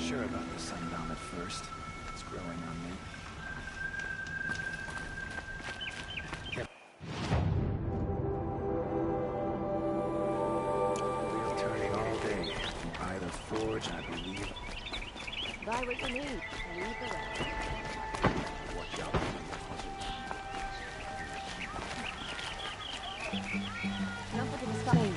sure about the sundown at first. It's growing on me. Yep. Wheel turning all day. You buy the forge, I believe. Buy what you need. Leave the rest. Watch out for the puzzles. Nothing can stop anyone.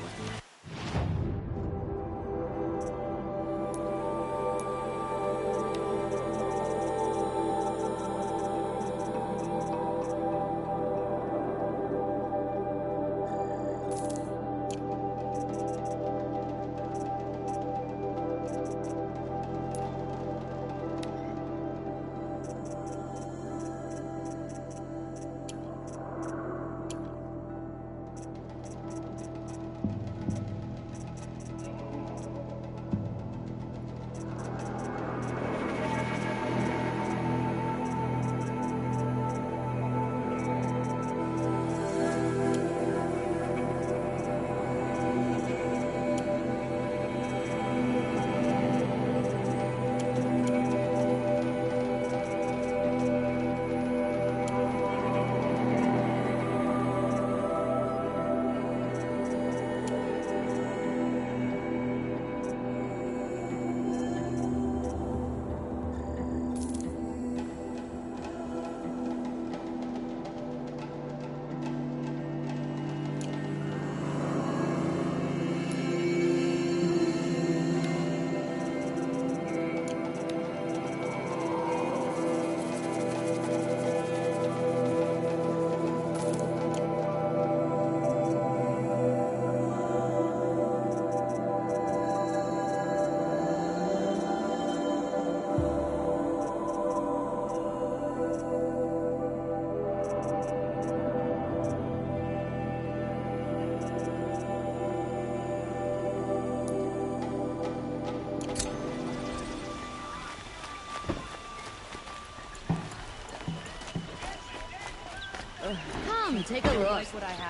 Come, take a look.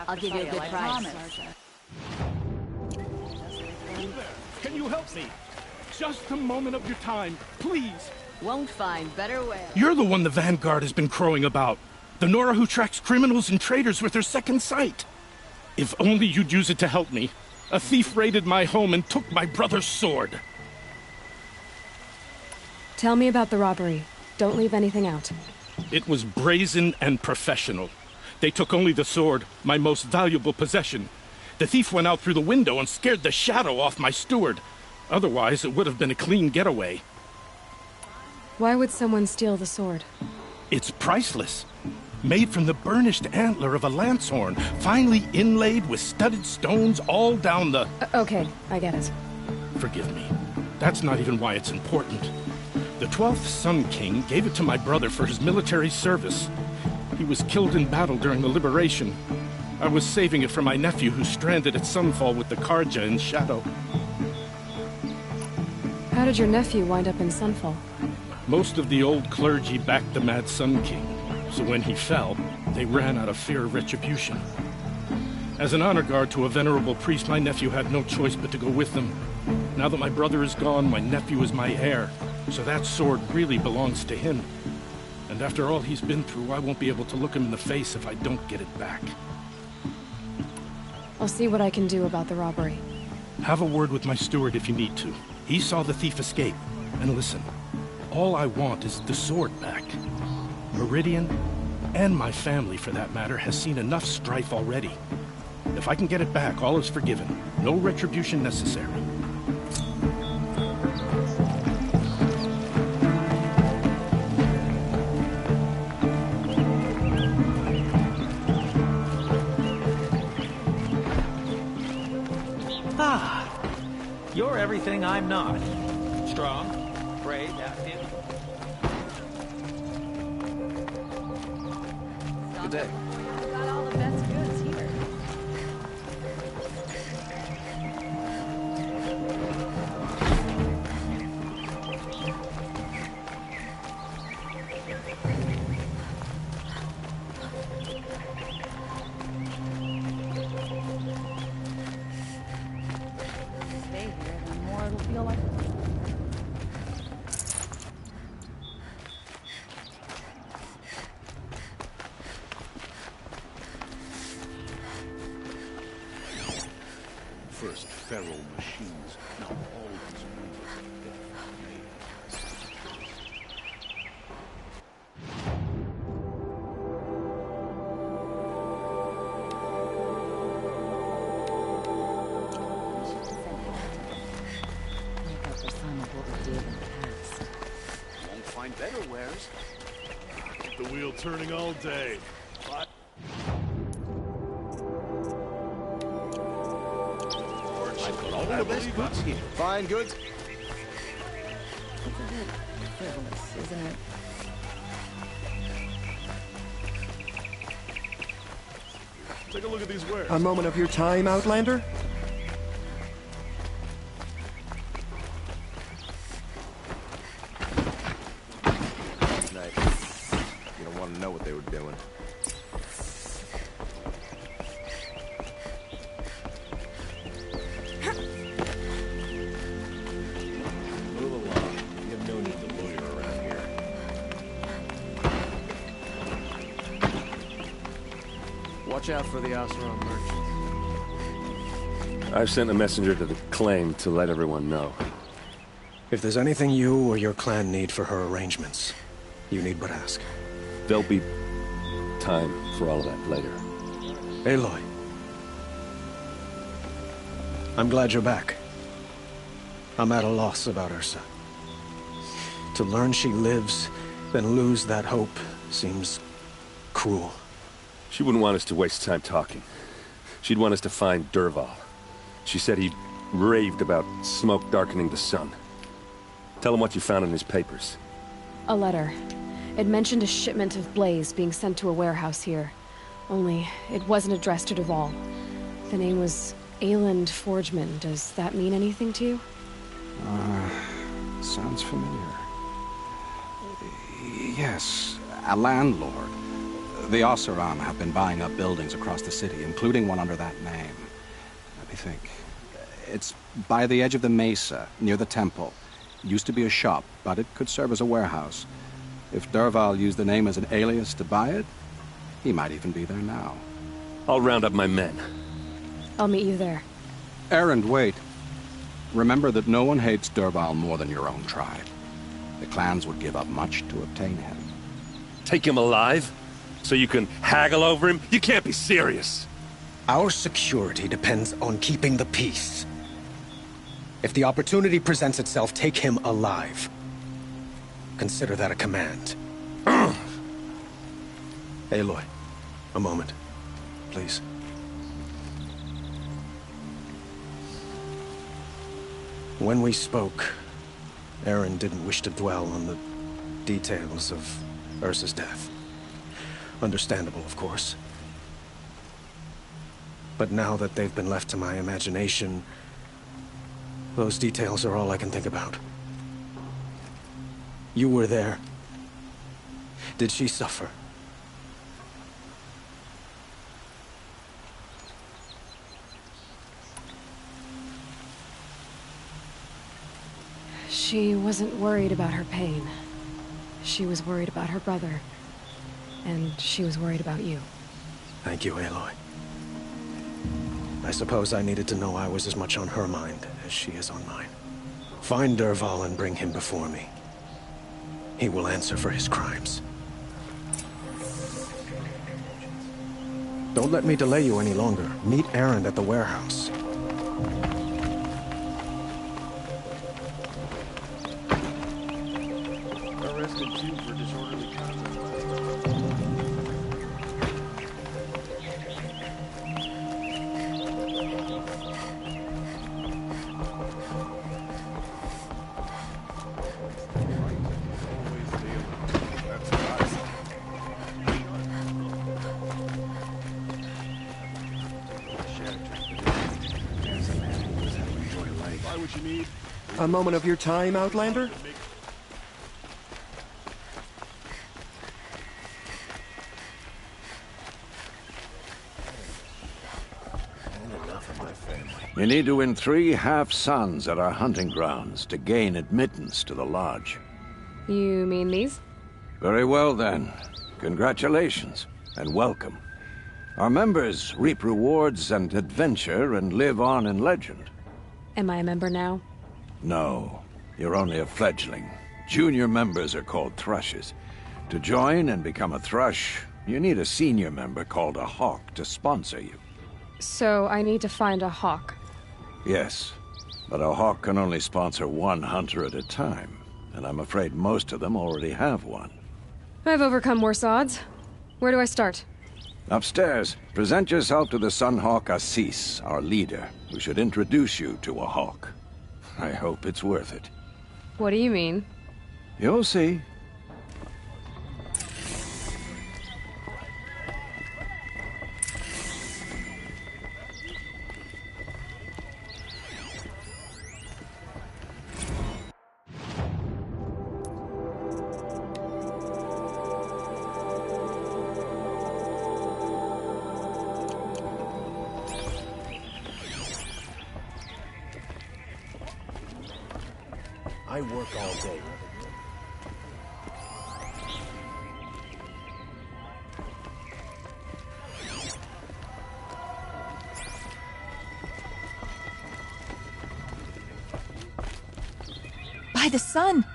I'll give you a good price. Can you help me? Just a moment of your time, please. Won't find better way. You're the one the Vanguard has been crowing about. The Nora who tracks criminals and traitors with her second sight. If only you'd use it to help me. A thief raided my home and took my brother's sword. Tell me about the robbery. Don't leave anything out. It was brazen and professional. They took only the sword, my most valuable possession. The thief went out through the window and scared the shadow off my steward. Otherwise, it would have been a clean getaway. Why would someone steal the sword? It's priceless. Made from the burnished antler of a lancehorn, finely inlaid with studded stones all down the... Okay, I get it. Forgive me. That's not even why it's important. The 12th Sun King gave it to my brother for his military service. He was killed in battle during the liberation. I was saving it for my nephew who's stranded at Sunfall with the Karja in Shadow. How did your nephew wind up in Sunfall? Most of the old clergy backed the Mad Sun King, so when he fell, they ran out of fear of retribution. As an honor guard to a venerable priest, my nephew had no choice but to go with them. Now that my brother is gone, my nephew is my heir, so that sword really belongs to him. And after all he's been through, I won't be able to look him in the face if I don't get it back. I'll see what I can do about the robbery. Have a word with my steward if you need to. He saw the thief escape. And listen, all I want is the sword back. Meridian, and my family for that matter, has seen enough strife already. If I can get it back, all is forgiven. No retribution necessary. You're everything I'm not. Strong, brave, active. Good day. Got all the best goods here. Stay here, the more it'll feel like. just feral machines. Now all these rumors of death made Make up for some of what we did in the past. won't find better wares. Keep the wheel turning all day. But I've got all the best goods here. Fine goods? It's a bit frivolous, isn't it? take a look at these wares. A moment of your time, Outlander? Night. You don't want to know what they were doing. Move along. You have no need to lawyer around here. Watch out for the Oseram merchants. I've sent a messenger to the claim to let everyone know. If there's anything you or your clan need for her arrangements, you need but ask. There'll be time for all of that later. Aloy. I'm glad you're back. I'm at a loss about Ursa. To learn she lives, then lose that hope, seems cruel. She wouldn't want us to waste time talking. She'd want us to find Dervahl. She said he raved about smoke darkening the sun. Tell him what you found in his papers. A letter. It mentioned a shipment of blaze being sent to a warehouse here. Only, it wasn't addressed to Dervahl. The name was Erend Forgewoman. Does that mean anything to you? Sounds familiar. Yes, a landlord. The Oseram have been buying up buildings across the city, including one under that name. Let me think. It's by the edge of the mesa, near the temple. Used to be a shop, but it could serve as a warehouse. If Dervahl used the name as an alias to buy it, he might even be there now. I'll round up my men. I'll meet you there. Erend, wait. Remember that no one hates Dervahl more than your own tribe. The clans would give up much to obtain him. Take him alive? So you can haggle over him? You can't be serious! Our security depends on keeping the peace. If the opportunity presents itself, take him alive. Consider that a command. Aloy, a moment, please. When we spoke, Erend didn't wish to dwell on the details of Ursa's death. Understandable, of course. But now that they've been left to my imagination, those details are all I can think about. You were there. Did she suffer? She wasn't worried about her pain. She was worried about her brother. And she was worried about you. Thank you, Aloy. I suppose I needed to know I was as much on her mind as she is on mine. Find Dervahl and bring him before me. He will answer for his crimes. Don't let me delay you any longer. Meet Erend at the warehouse. Arrested too for disorderly conduct. A moment of your time, Outlander? You need to win 3 half-suns at our hunting grounds to gain admittance to the lodge. You mean these? Very well, then. Congratulations, and welcome. Our members reap rewards and adventure and live on in legend. Am I a member now? No, you're only a fledgling. Junior members are called thrushes. To join and become a thrush, you need a senior member called a hawk to sponsor you. So I need to find a hawk. Yes, but a hawk can only sponsor one hunter at a time, and I'm afraid most of them already have one. I've overcome worse odds. Where do I start? Upstairs, present yourself to the Sunhawk Assis, our leader, who should introduce you to a hawk. I hope it's worth it. What do you mean? You'll see. I work all day. By the sun!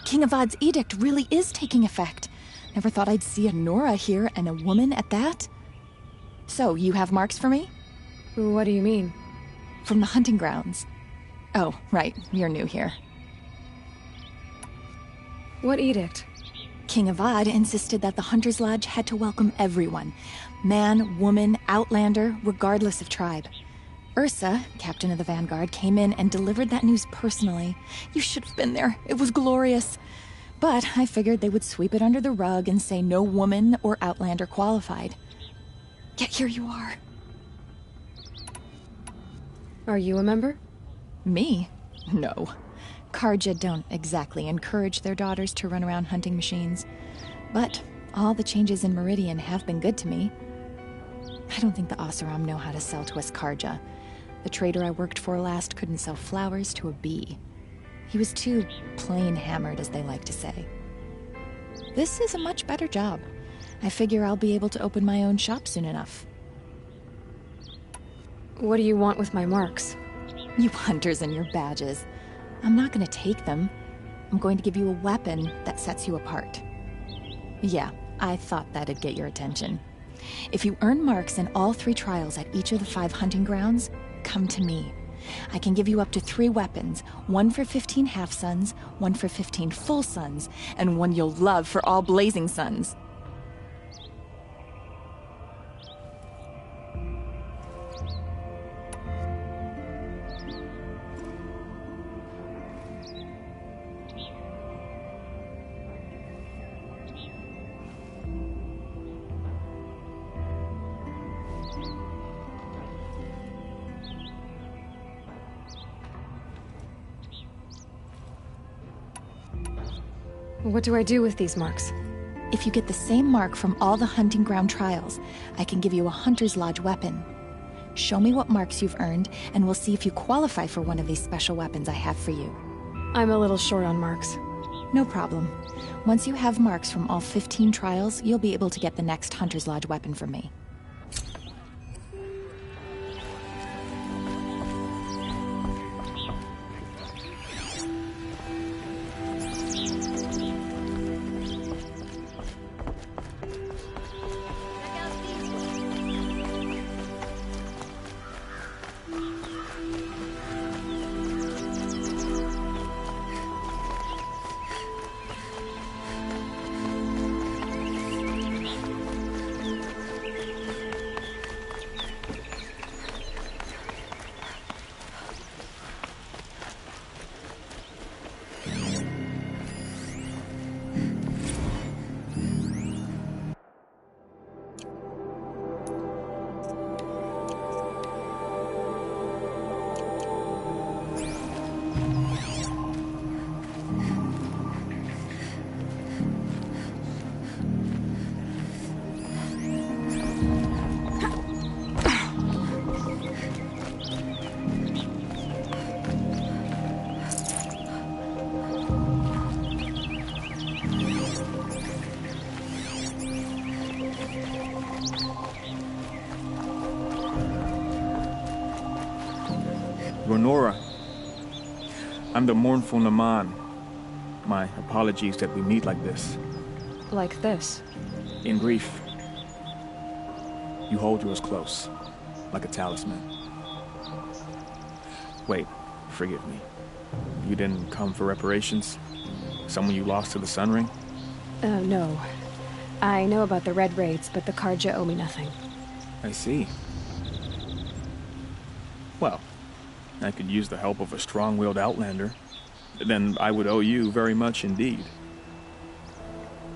King Avad's edict really is taking effect. Never thought I'd see a Nora here, and a woman at that. So, you have marks for me? What do you mean? From the hunting grounds. Oh, right, you're new here. What edict? King Avad insisted that the Hunter's Lodge had to welcome everyone. Man, woman, outlander, regardless of tribe. Ursa, captain of the Vanguard, came in and delivered that news personally. You should have been there. It was glorious. But I figured they would sweep it under the rug and say no woman or outlander qualified. Yet here you are. Are you a member? Me? No. Karja don't exactly encourage their daughters to run around hunting machines. But all the changes in Meridian have been good to me. I don't think the Oseram know how to sell to us Karja. The trader I worked for last couldn't sell flowers to a bee. He was too plain hammered, as they like to say. This is a much better job. I figure I'll be able to open my own shop soon enough. What do you want with my marks? You hunters and your badges. I'm not going to take them. I'm going to give you a weapon that sets you apart. Yeah, I thought that'd get your attention. If you earn marks in all 3 trials at each of the 5 hunting grounds, come to me. I can give you up to 3 weapons, 1 for 15 half-suns, 1 for 15 full suns, and 1 you'll love for all blazing suns. What do I do with these marks? If you get the same mark from all the hunting ground trials, I can give you a Hunter's Lodge weapon. Show me what marks you've earned, and we'll see if you qualify for one of these special weapons I have for you. I'm a little short on marks. No problem. Once you have marks from all 15 trials, you'll be able to get the next Hunter's Lodge weapon from me. Nora. I'm the mournful Naman. My apologies that we meet like this. Like this? In grief. You hold yours close, like a talisman. Wait, forgive me. You didn't come for reparations? Someone you lost to the Sun Ring? No. I know about the Red Raids, but the Karja owe me nothing. I see. Well, I could use the help of a strong-willed outlander. Then I would owe you very much indeed.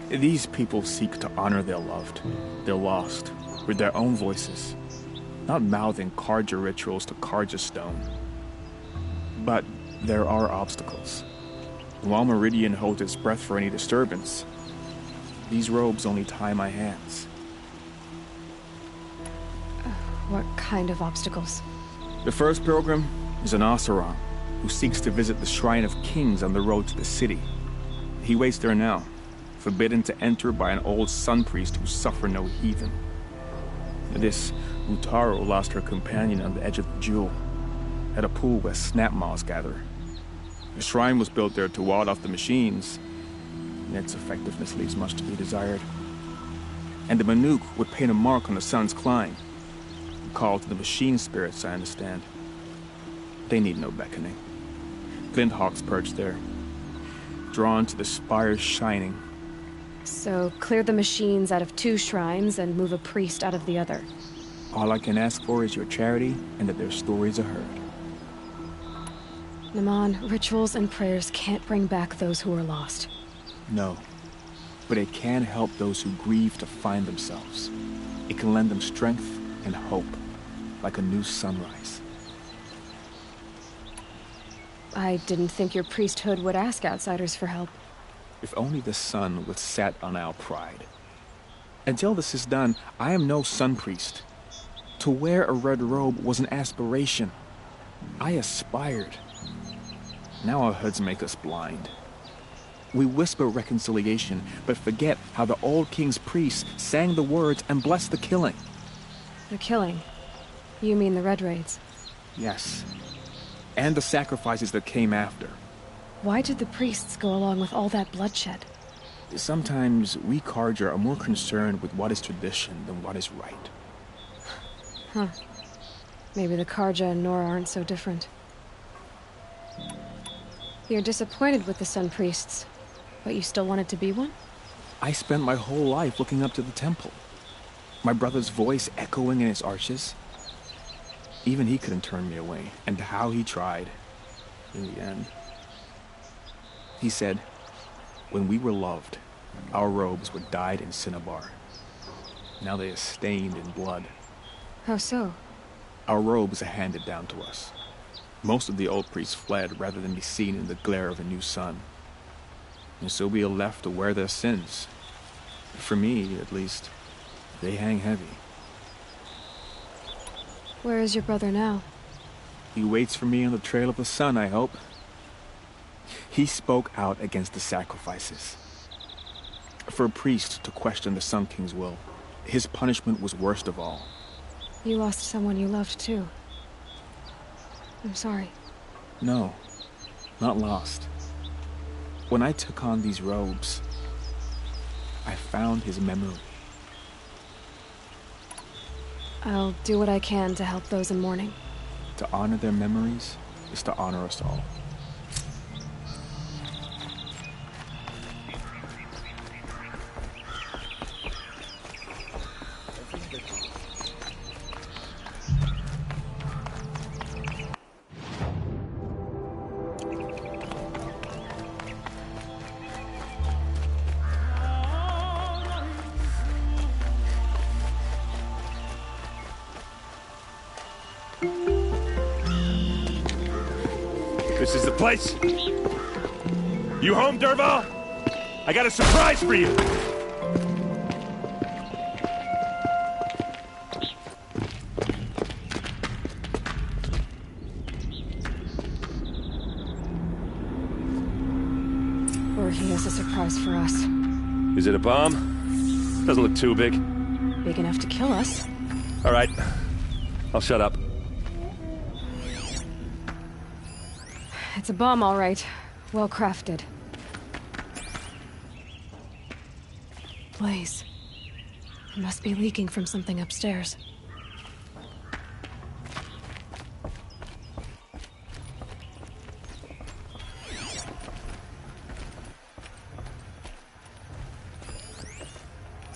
These people seek to honor their loved, their lost, with their own voices, not mouthing Karja rituals to Karja stone. But there are obstacles. While Meridian holds its breath for any disturbance, these robes only tie my hands. What kind of obstacles? The first pilgrim is an Oseram who seeks to visit the Shrine of Kings on the road to the city. He waits there now, forbidden to enter by an old sun priest who suffered no heathen. This Utaro lost her companion on the edge of the jewel, at a pool where snap moths gather. The shrine was built there to ward off the machines, and its effectiveness leaves much to be desired. And the Manuk would paint a mark on the sun's climb, a call to the machine spirits, I understand. They need no beckoning. Glint hawks perch there, drawn to the spire's shining. So, clear the machines out of 2 shrines and move a priest out of the other. All I can ask for is your charity and that their stories are heard. Naman, rituals and prayers can't bring back those who are lost. No, but it can help those who grieve to find themselves. It can lend them strength and hope, like a new sunrise. I didn't think your priesthood would ask outsiders for help. If only the sun would set on our pride. Until this is done, I am no sun priest. To wear a red robe was an aspiration. I aspired. Now our hoods make us blind. We whisper reconciliation, but forget how the old king's priests sang the words and blessed the killing. The killing? You mean the Red Raids? Yes. And the sacrifices that came after. Why did the priests go along with all that bloodshed? Sometimes we Karja are more concerned with what is tradition than what is right. Huh. Maybe the Karja and Nora aren't so different. You're disappointed with the Sun Priests, but you still wanted to be one? I spent my whole life looking up to the temple. My brother's voice echoing in its arches. Even he couldn't turn me away, and how he tried, in the end. He said, when we were loved, our robes were dyed in cinnabar. Now they are stained in blood. How so? Our robes are handed down to us. Most of the old priests fled rather than be seen in the glare of a new sun. And so we are left to wear their sins. For me, at least, they hang heavy. Where is your brother now? He waits for me on the trail of the sun, I hope. He spoke out against the sacrifices. For a priest to question the Sun King's will, his punishment was worst of all. You lost someone you loved, too. I'm sorry. No, not lost. When I took on these robes, I found his memory. I'll do what I can to help those in mourning. To honor their memories is to honor us all. This is the place. You home, Dervahl? I got a surprise for you. Or he has a surprise for us. Is it a bomb? Doesn't look too big. Big enough to kill us. All right. I'll shut up. It's a bomb, all right. Well crafted. Blaze. It must be leaking from something upstairs.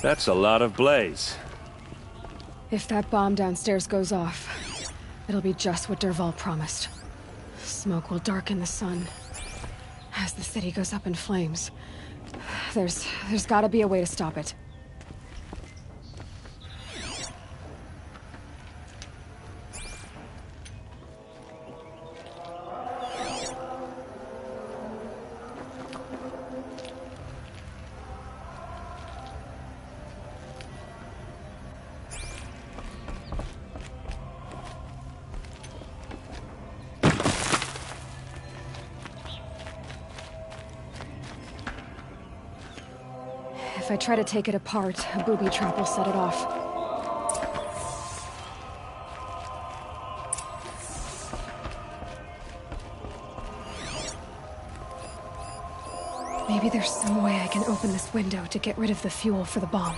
That's a lot of blaze. If that bomb downstairs goes off, it'll be just what Dervahl promised. Smoke will darken the sun. As the city goes up in flames, there's gotta be a way to stop it. If I try to take it apart, a booby trap will set it off. Maybe there's some way I can open this window to get rid of the fuel for the bomb.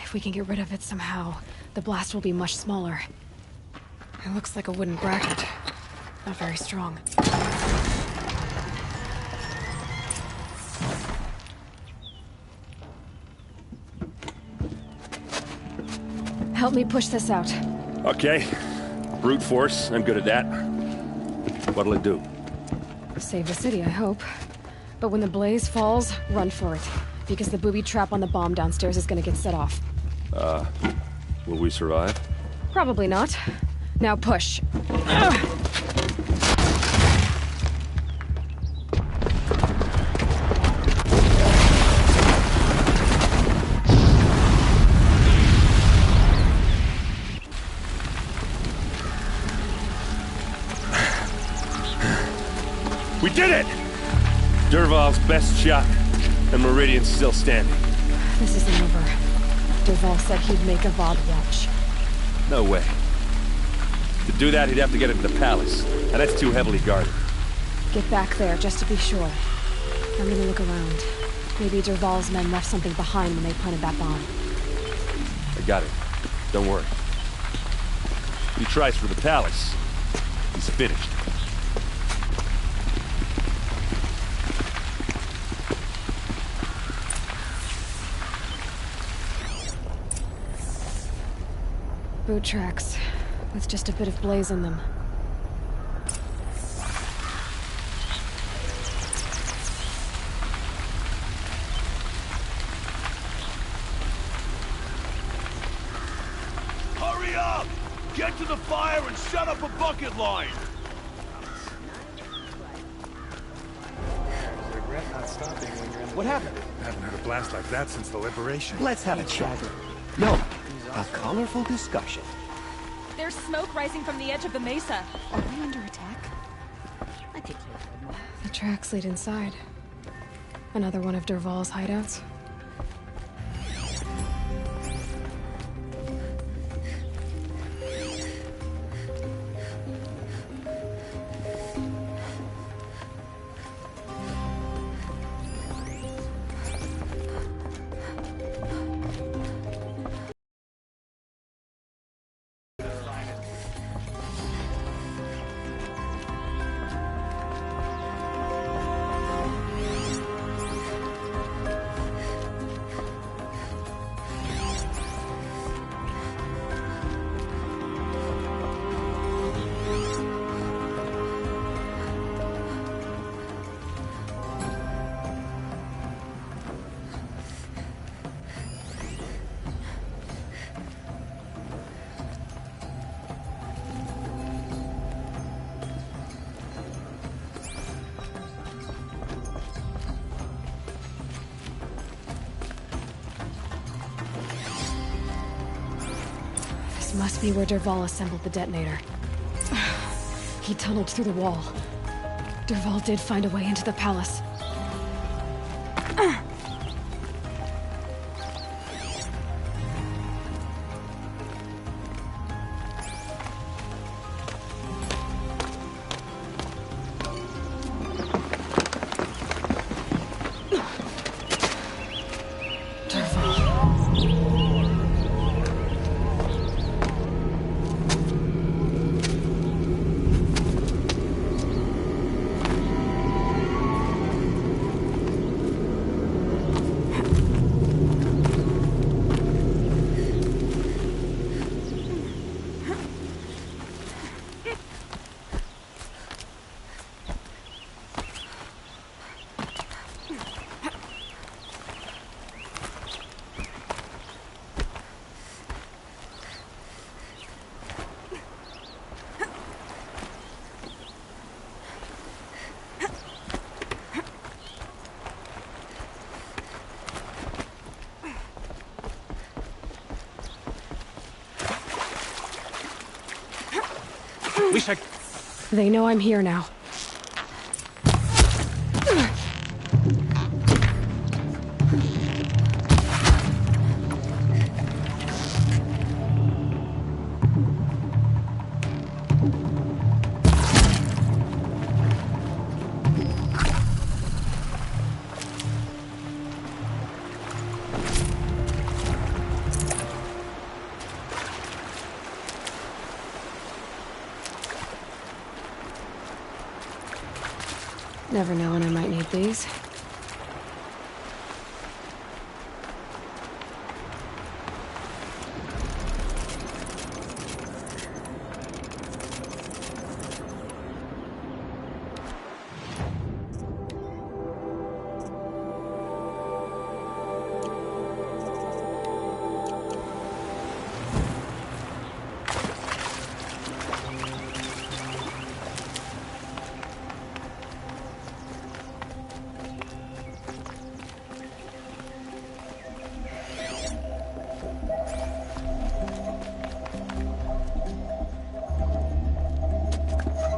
If we can get rid of it somehow, the blast will be much smaller. It looks like a wooden bracket. Not very strong. Help me push this out. Okay. Brute force, I'm good at that. What'll it do? Save the city, I hope. But when the blaze falls, run for it. Because the booby trap on the bomb downstairs is gonna get set off. Will we survive? Probably not. Now push. We did it! Dervahl's best shot, and Meridian's still standing. This isn't over. Dervahl said he'd make Avad watch. No way. To do that, he'd have to get into the palace, and that's too heavily guarded. Get back there, just to be sure. I'm gonna look around. Maybe Dervahl's men left something behind when they planted that bomb. I got it. Don't worry. If he tries for the palace, he's finished. Boot tracks, with just a bit of blaze in them. Hurry up! Get to the fire and shut up a bucket line! What happened? I haven't heard a blast like that since the liberation. Let's have a chat. No, a colorful discussion. There's smoke rising from the edge of the mesa. Are we under attack? I think The tracks lead inside. Another one of Dervahl's hideouts. must be where Dervahl assembled the detonator. He tunneled through the wall. Dervahl did find a way into the palace. They know I'm here now. Never know when I might need these.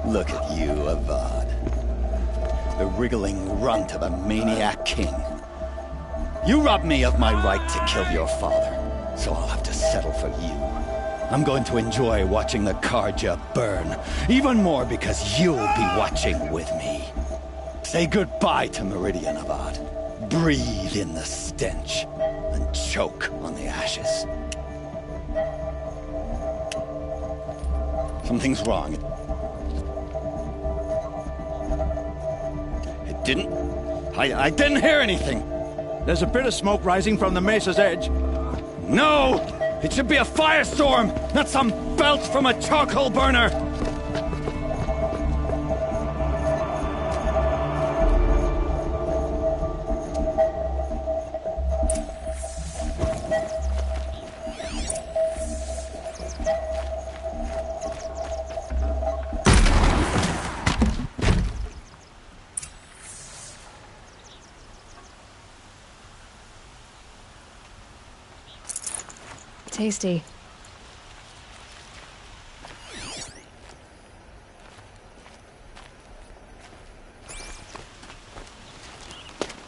Look at you, Avad. The wriggling runt of a maniac king. You robbed me of my right to kill your father, so I'll have to settle for you. I'm going to enjoy watching the Carja burn, even more because you'll be watching with me. Say goodbye to Meridian, Avad. Breathe in the stench, and choke on the ashes. Something's wrong. I didn't hear anything. There's a bit of smoke rising from the mesa's edge. No! It should be a firestorm, not some belch from a charcoal burner! Tasty.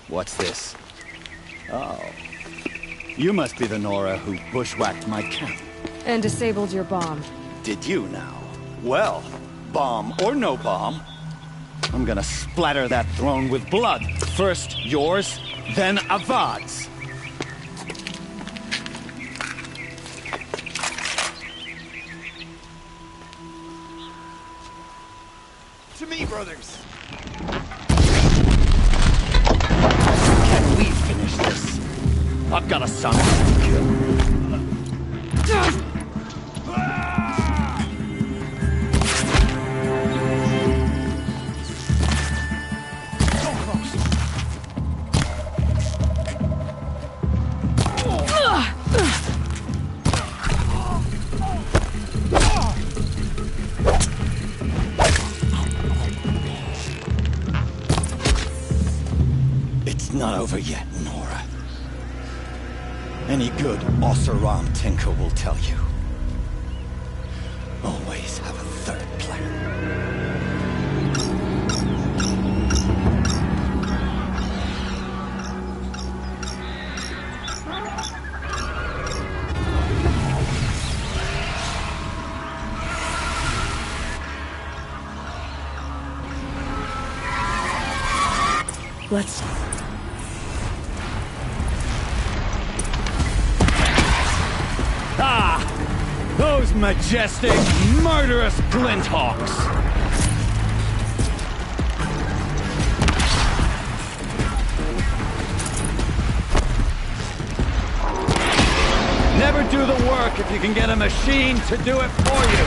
What's this? Oh. You must be the Nora who bushwhacked my camp. And disabled your bomb. Did you now? Well, bomb or no bomb, I'm gonna splatter that throne with blood. First yours, then Avad's. To me, brothers! Can we finish this? I've got a son to kill. Not over yet, Nora. Any good Oseram tinker will tell you. always have a third plan. Let's... Ah! Those majestic, murderous glinthawks! Never do the work if you can get a machine to do it for you!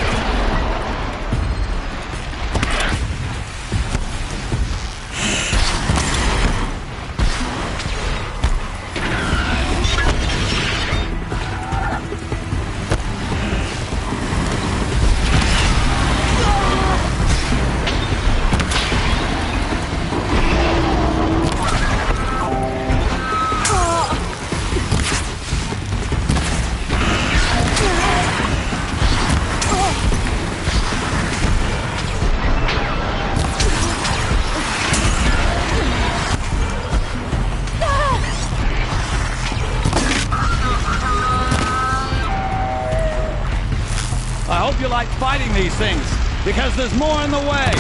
Fighting these things, because there's more in the way!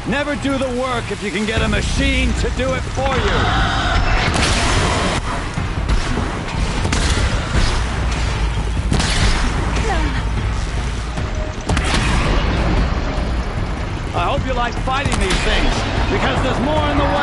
Never do the work if you can get a machine to do it for you! I hope you like fighting these things, because there's more in the way!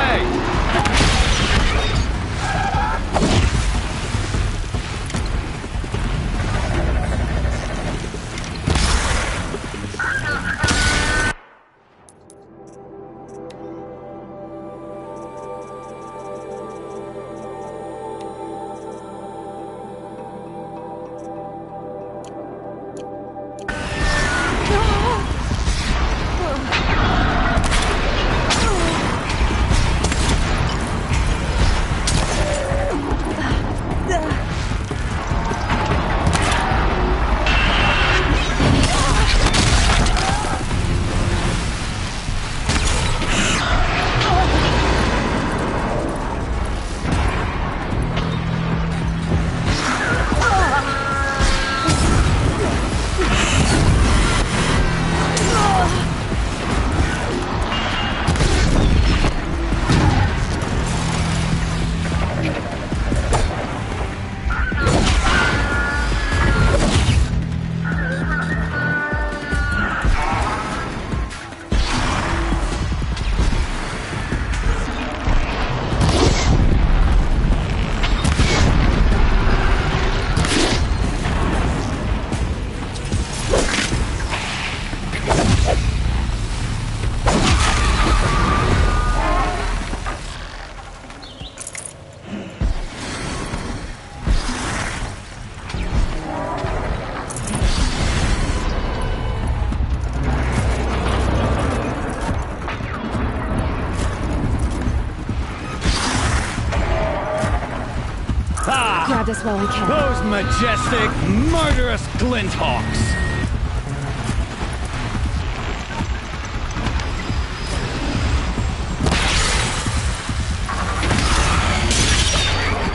Grab this while I can. Those majestic, murderous glinthawks!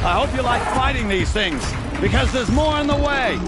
I hope you like fighting these things, because there's more in the way!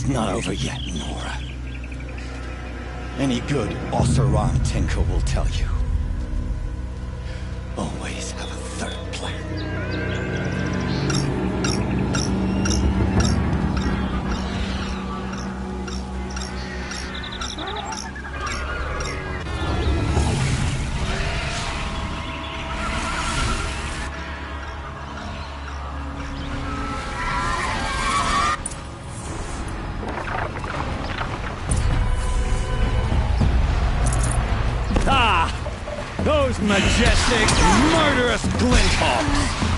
It's not over yet, Nora. Any good Osseron tinker will tell you. Always have a third plan. Those majestic, murderous glinthawks!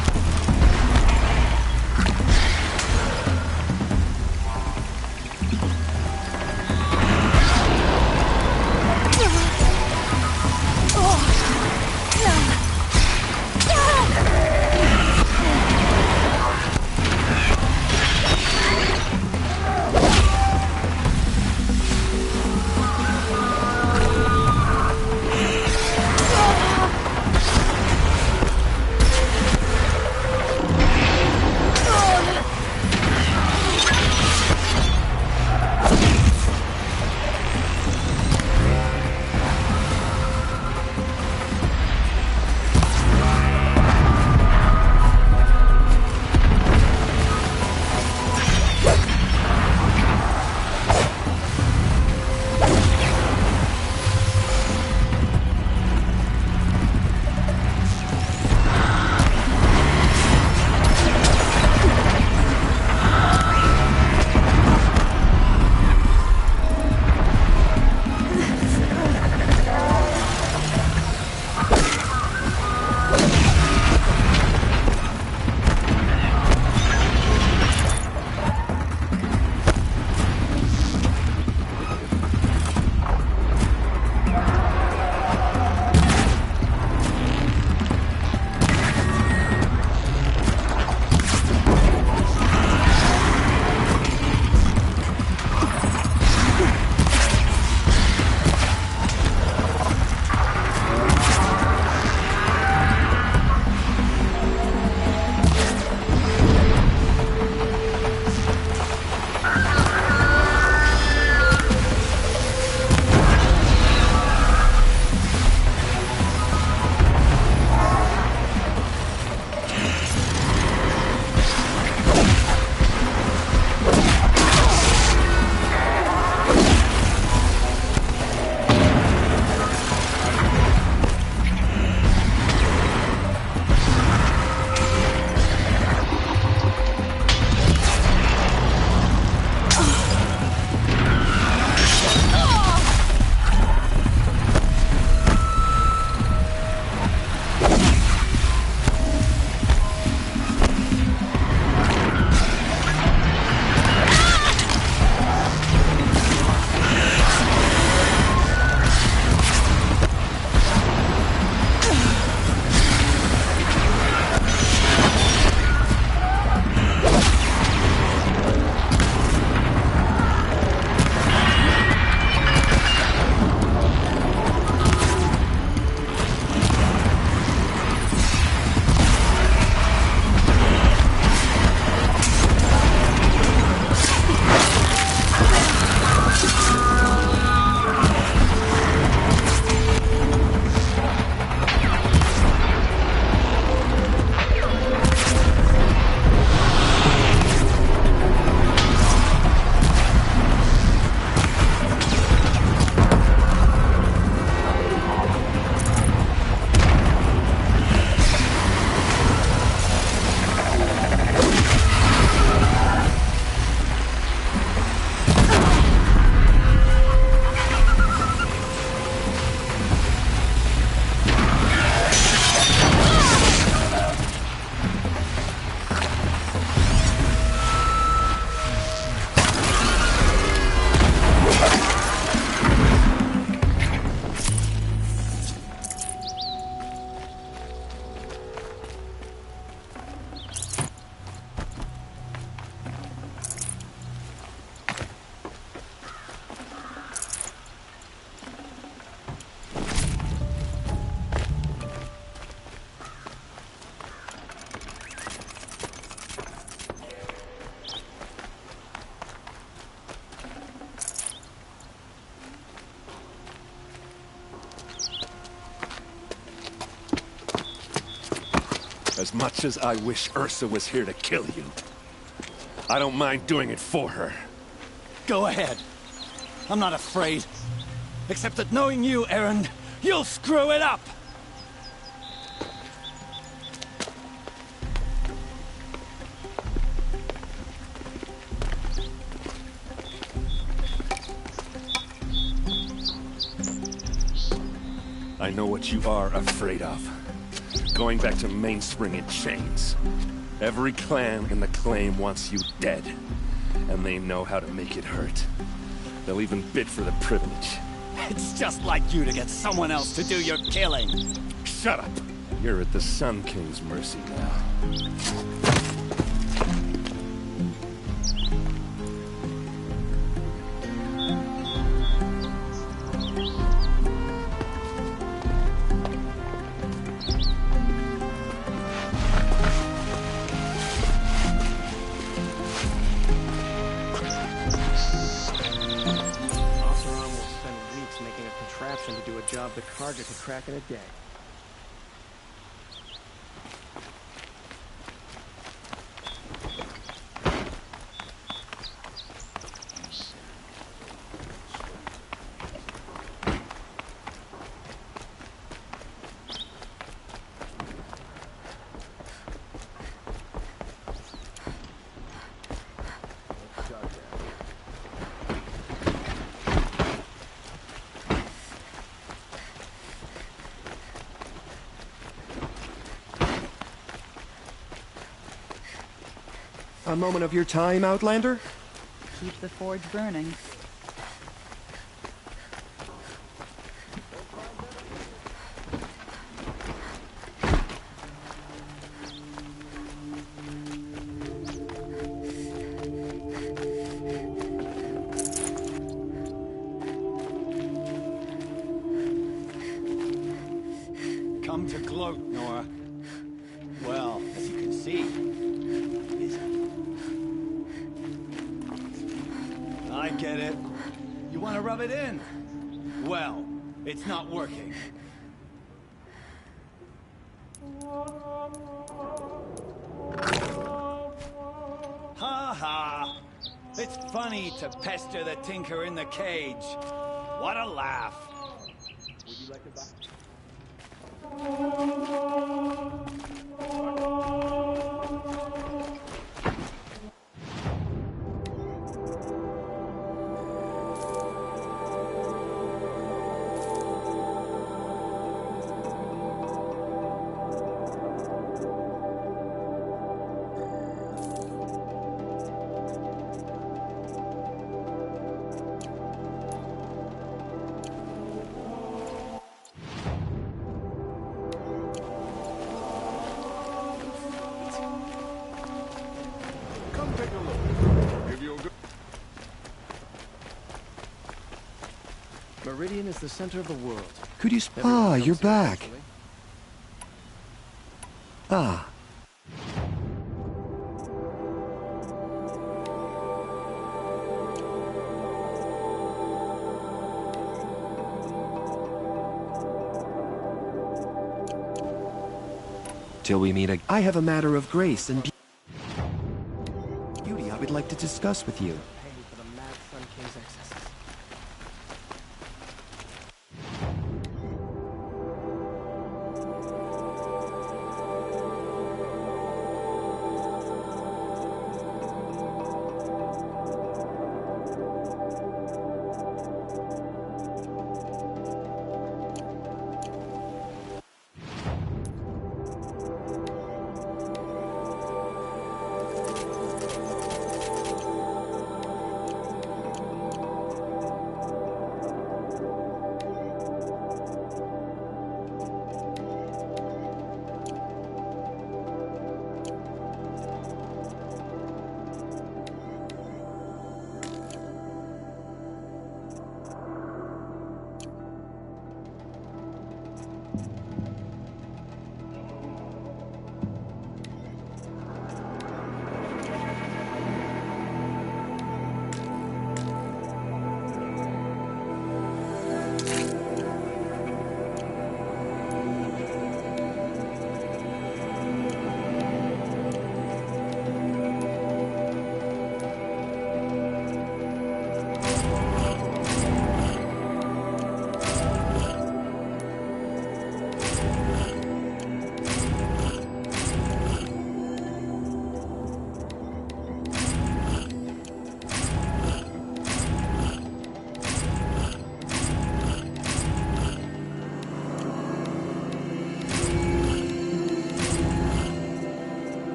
As much as I wish Ursa was here to kill you, I don't mind doing it for her. Go ahead. I'm not afraid. Except that knowing you, Erend, you'll screw it up! I know what you are afraid of. Going back to Mainspring in chains. Every clan in the claim wants you dead. And they know how to make it hurt. They'll even bid for the privilege. It's just like you to get someone else to do your killing. Shut up! You're at the Sun King's mercy now. To do a job the Carja could crack in a day. A moment of your time, Outlander? Keep the forge burning. Come to gloat, Nora. Well, as you can see, I get it. You want to rub it in? Well, it's not working. Ha ha! It's funny to pester the tinker in the cage. What a laugh. Would you like to buy? Meridian is the center of the world. Could you... Ah, you're back. Ah. Till we meet again. I have a matter of grace and beauty I would like to discuss with you.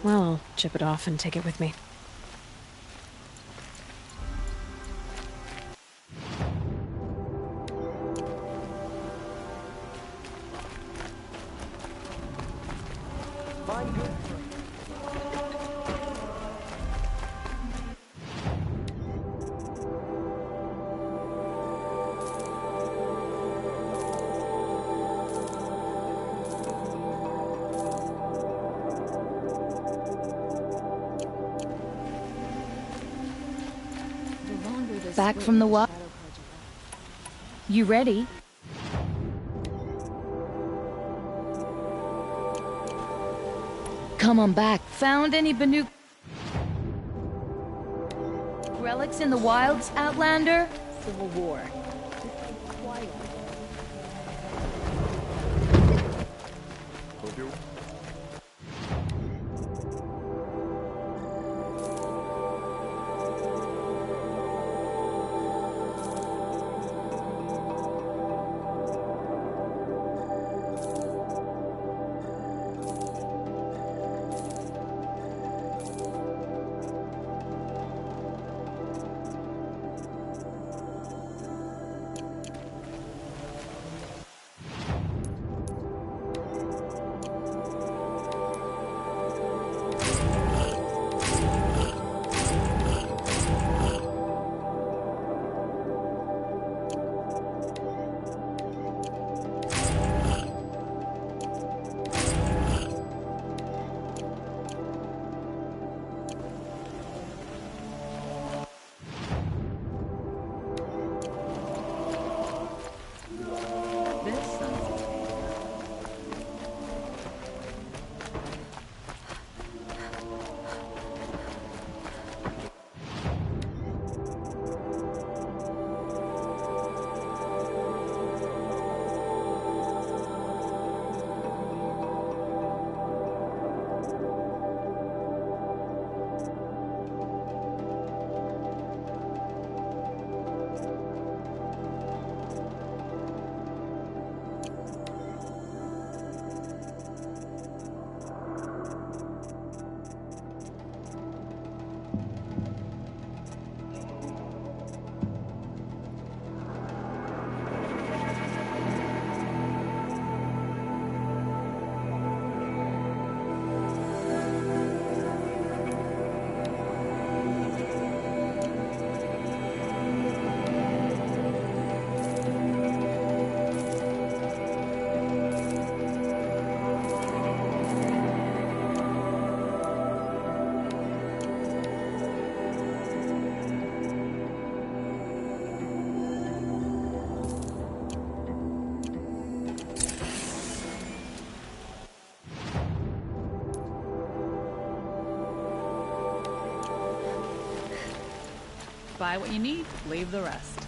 Well, I'll chip it off and take it with me. Back from the what? You ready? Come on back. Found any Banuk relics in the wilds, Outlander? Civil War. Buy what you need, leave the rest.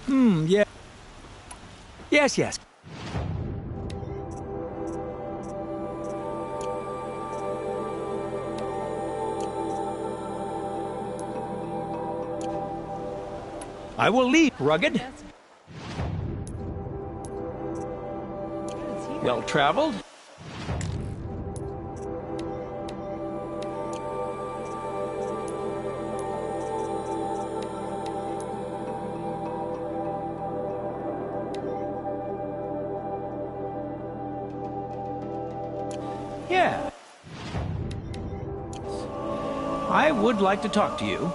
Yeah. Yes. I will leave, rugged. Well traveled. Yeah. I would like to talk to you.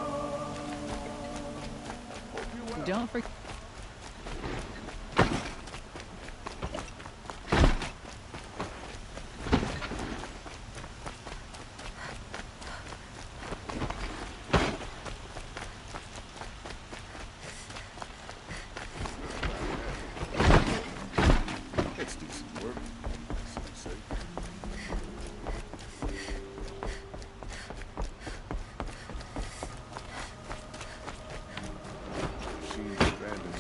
Don't forget. It's decent work.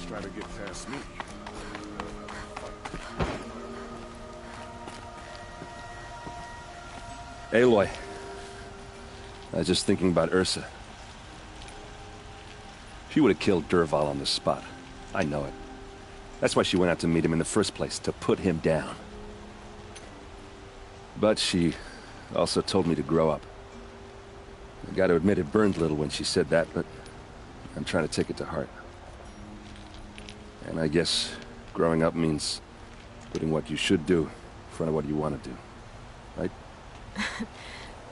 Try to get past me. Aloy. I was just thinking about Ursa. She would have killed Dervahl on the spot. I know it. That's why she went out to meet him in the first place, to put him down. But she also told me to grow up. I gotta admit it burned a little when she said that, but I'm trying to take it to heart. And I guess growing up means putting what you should do in front of what you want to do. Right?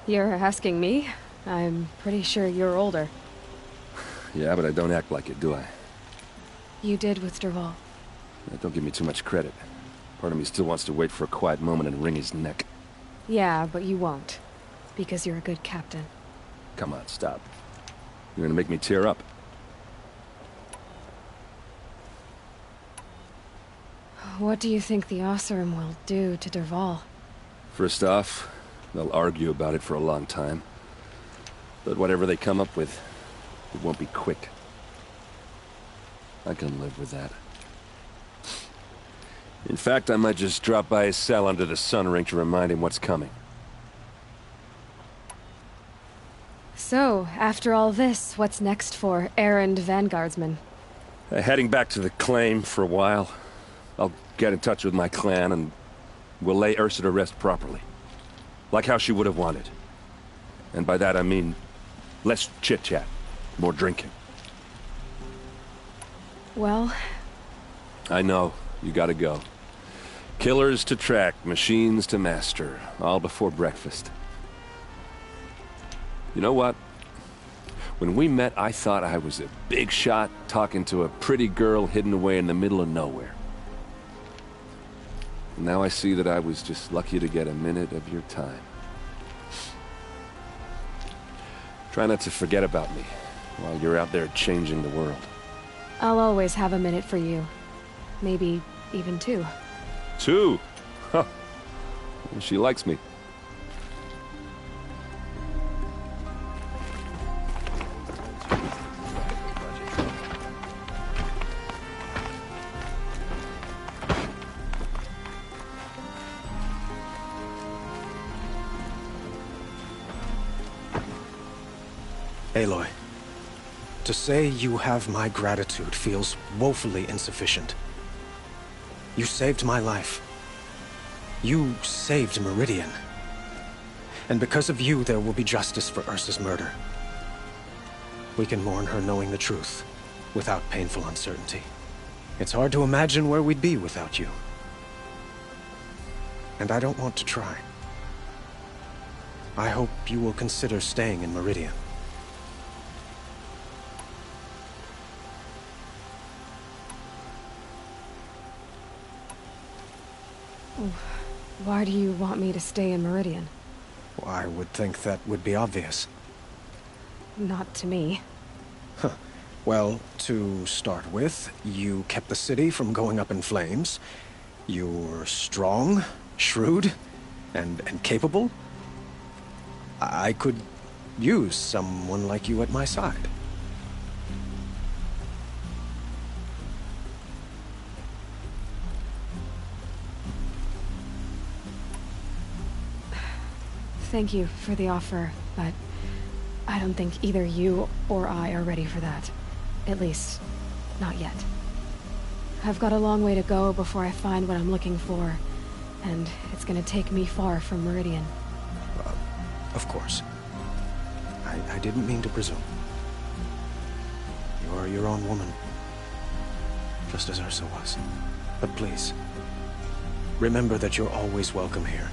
You're asking me? I'm pretty sure you're older. Yeah, but I don't act like it, do I? You did with Dervahl. Don't give me too much credit. Part of me still wants to wait for a quiet moment and wring his neck. Yeah, but you won't. Because you're a good captain. Come on, stop. You're gonna make me tear up. What do you think the Oseram will do to Dervahl? First off, they'll argue about it for a long time. But whatever they come up with, it won't be quick. I can live with that. In fact, I might just drop by his cell under the sun ring to remind him what's coming. So, after all this, what's next for Erend Vanguardsman? Heading back to the claim for a while. I'll get in touch with my clan and we'll lay Ursa to rest properly. Like how she would have wanted. And by that I mean less chit-chat, more drinking. Well... I know, you gotta go. Killers to track, machines to master, all before breakfast. You know what? When we met, I thought I was a big shot talking to a pretty girl hidden away in the middle of nowhere. And now I see that I was just lucky to get a minute of your time. Try not to forget about me while you're out there changing the world. I'll always have a minute for you. Maybe even two. Two? Huh. She likes me. Aloy, to say you have my gratitude feels woefully insufficient. You saved my life. You saved Meridian. And because of you, there will be justice for Ursa's murder. We can mourn her knowing the truth, without painful uncertainty. It's hard to imagine where we'd be without you. And I don't want to try. I hope you will consider staying in Meridian. Why do you want me to stay in Meridian? Well, I would think that would be obvious. Not to me. Huh. Well, to start with, you kept the city from going up in flames. You're strong, shrewd, and capable. I could use someone like you at my side. Thank you for the offer, but I don't think either you or I are ready for that. At least, not yet. I've got a long way to go before I find what I'm looking for, and it's gonna take me far from Meridian. Of course. I didn't mean to presume. You're your own woman, just as Ursa was. But please, remember that you're always welcome here.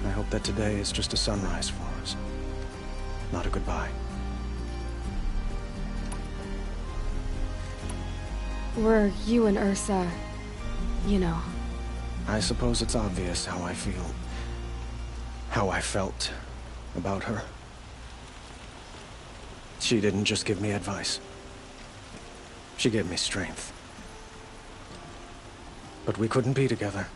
I hope that today is just a sunrise for us, not a goodbye. Were you and Ursa, you know? I suppose it's obvious how I feel. How I felt about her. She didn't just give me advice. She gave me strength. But we couldn't be together.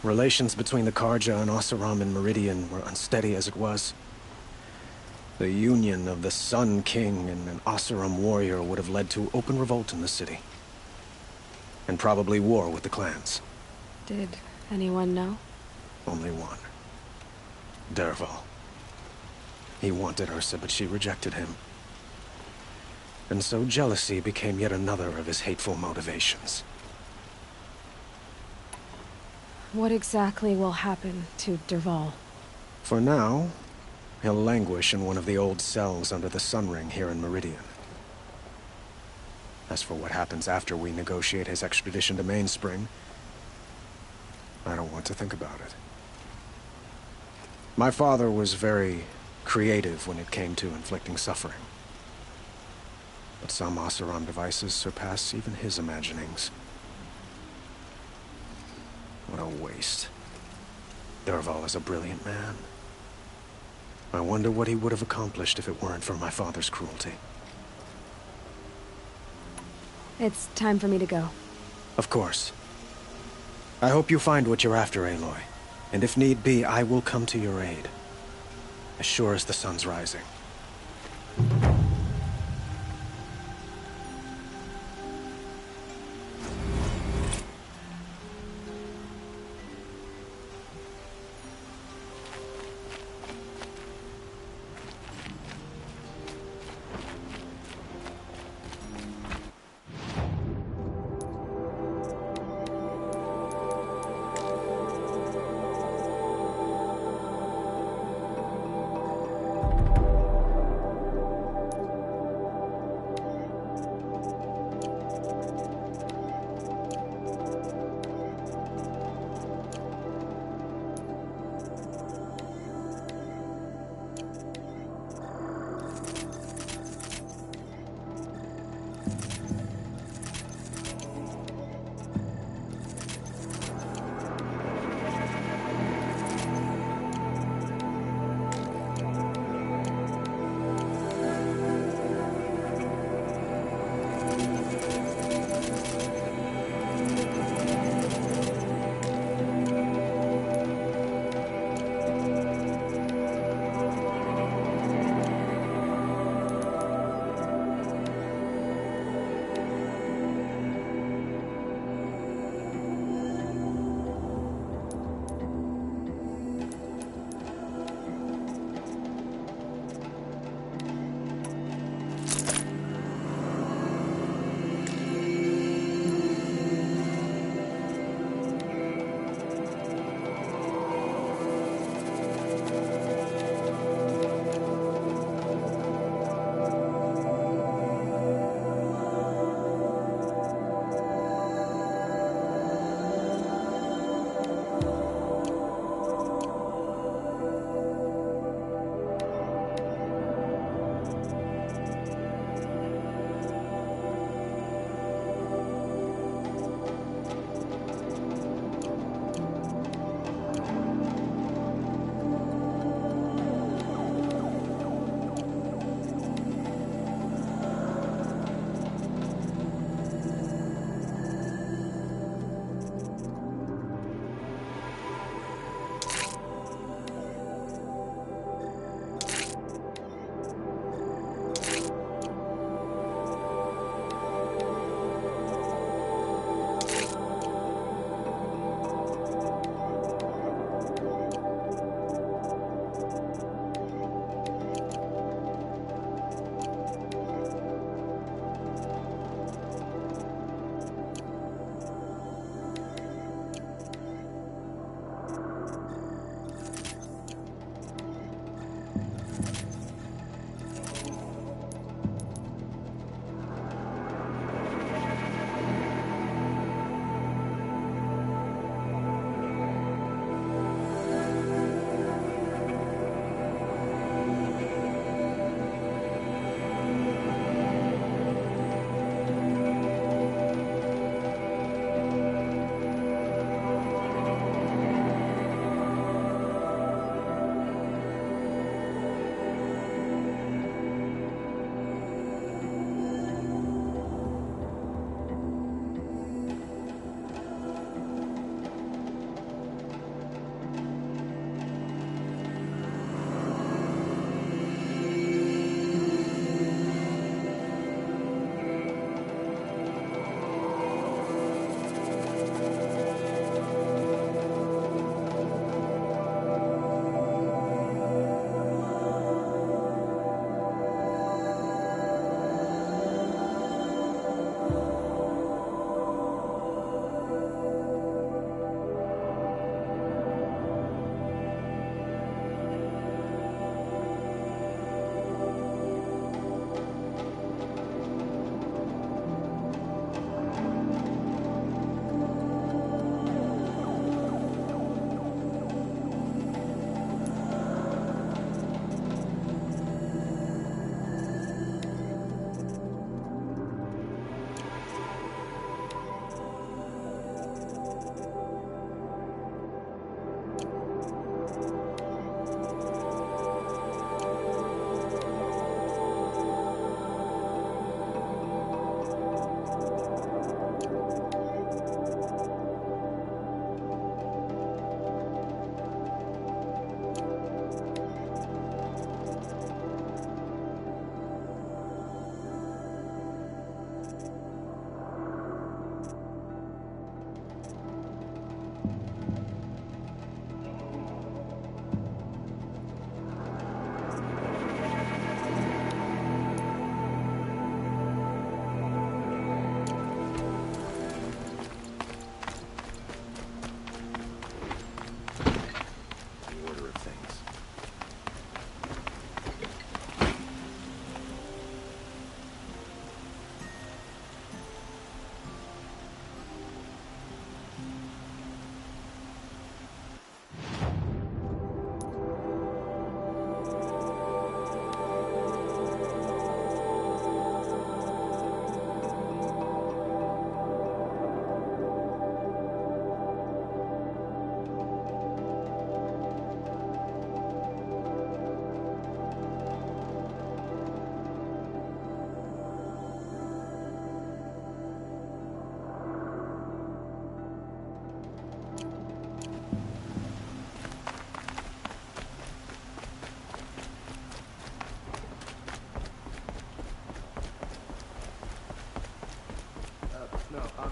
Relations between the Carja and Oseram in Meridian were unsteady as it was. The union of the Sun King and an Oseram warrior would have led to open revolt in the city. And probably war with the clans. Did anyone know? Only one. Dervahl. He wanted Ursa, but she rejected him. And so jealousy became yet another of his hateful motivations. What exactly will happen to Dervahl? For now, he'll languish in one of the old cells under the Sun Ring here in Meridian. As for what happens after we negotiate his extradition to Mainspring, I don't want to think about it. My father was very creative when it came to inflicting suffering. But some Oseram devices surpass even his imaginings. What a waste. Dervahl is a brilliant man. I wonder what he would have accomplished if it weren't for my father's cruelty. It's time for me to go. Of course. I hope you find what you're after, Aloy. And if need be, I will come to your aid. As sure as the sun's rising.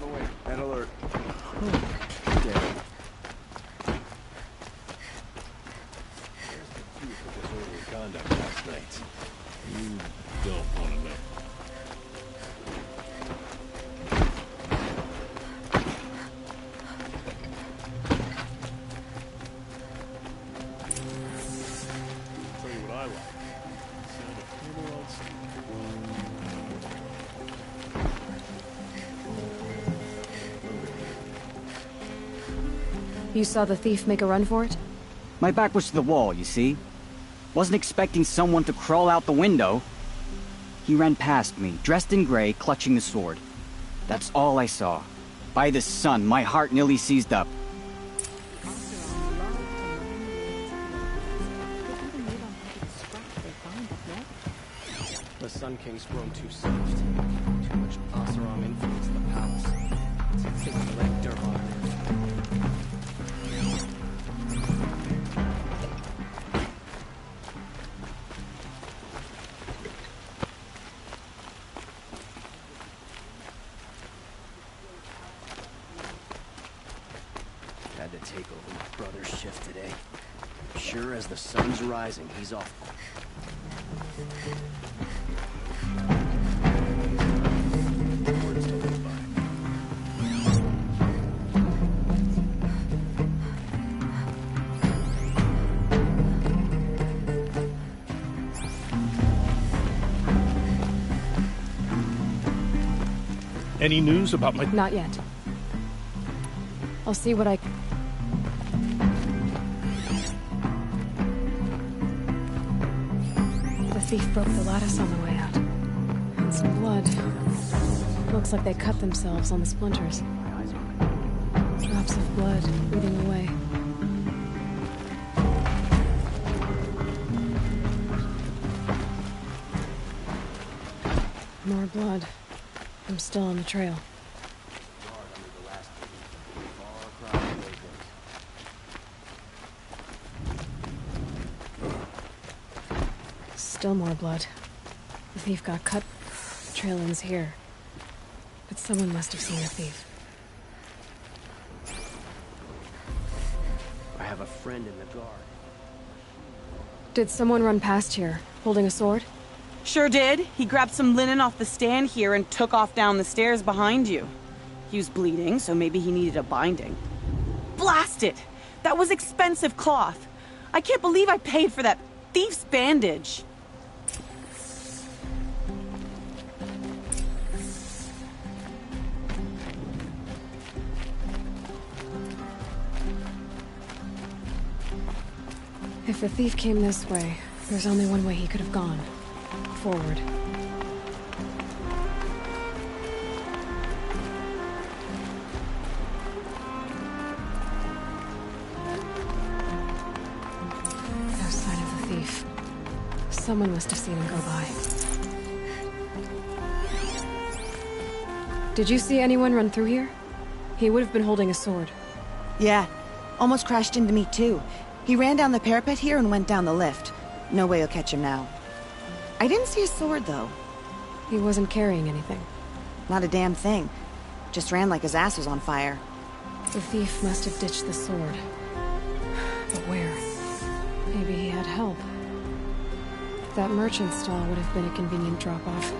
the way. Red alert. Damn. Conduct last night. You don't want to know. Tell you what I like. Sound of hammer on steel. You saw the thief make a run for it? My back was to the wall, you see? Wasn't expecting someone to crawl out the window. He ran past me, dressed in gray, clutching the sword. That's all I saw. By the sun, my heart nearly seized up. The Sun King's grown too soft. Too much Oseram influence in the palace. It's taking to let Dervahl in. Had to take over my brother's shift today. Sure as the sun's rising, he's off. Any news about my... Not yet. I'll see what I... The thief broke the lattice on the way out. And some blood. Looks like they cut themselves on the splinters. Drops of blood leading away. More blood. I'm still on the trail. Still more blood. The thief got cut. The trail ends here. But someone must have seen the thief. I have a friend in the guard. Did someone run past here, holding a sword? Sure did. He grabbed some linen off the stand here and took off down the stairs behind you. He was bleeding, so maybe he needed a binding. Blast it! That was expensive cloth. I can't believe I paid for that thief's bandage. If the thief came this way, there's only one way he could have gone. Forward. No sign of the thief. Someone must have seen him go by. Did you see anyone run through here? He would have been holding a sword. Yeah. Almost crashed into me, too. He ran down the parapet here and went down the lift. No way you'll catch him now. I didn't see a sword, though. He wasn't carrying anything. Not a damn thing. Just ran like his ass was on fire. The thief must have ditched the sword. But where? Maybe he had help. That merchant stall would have been a convenient drop-off.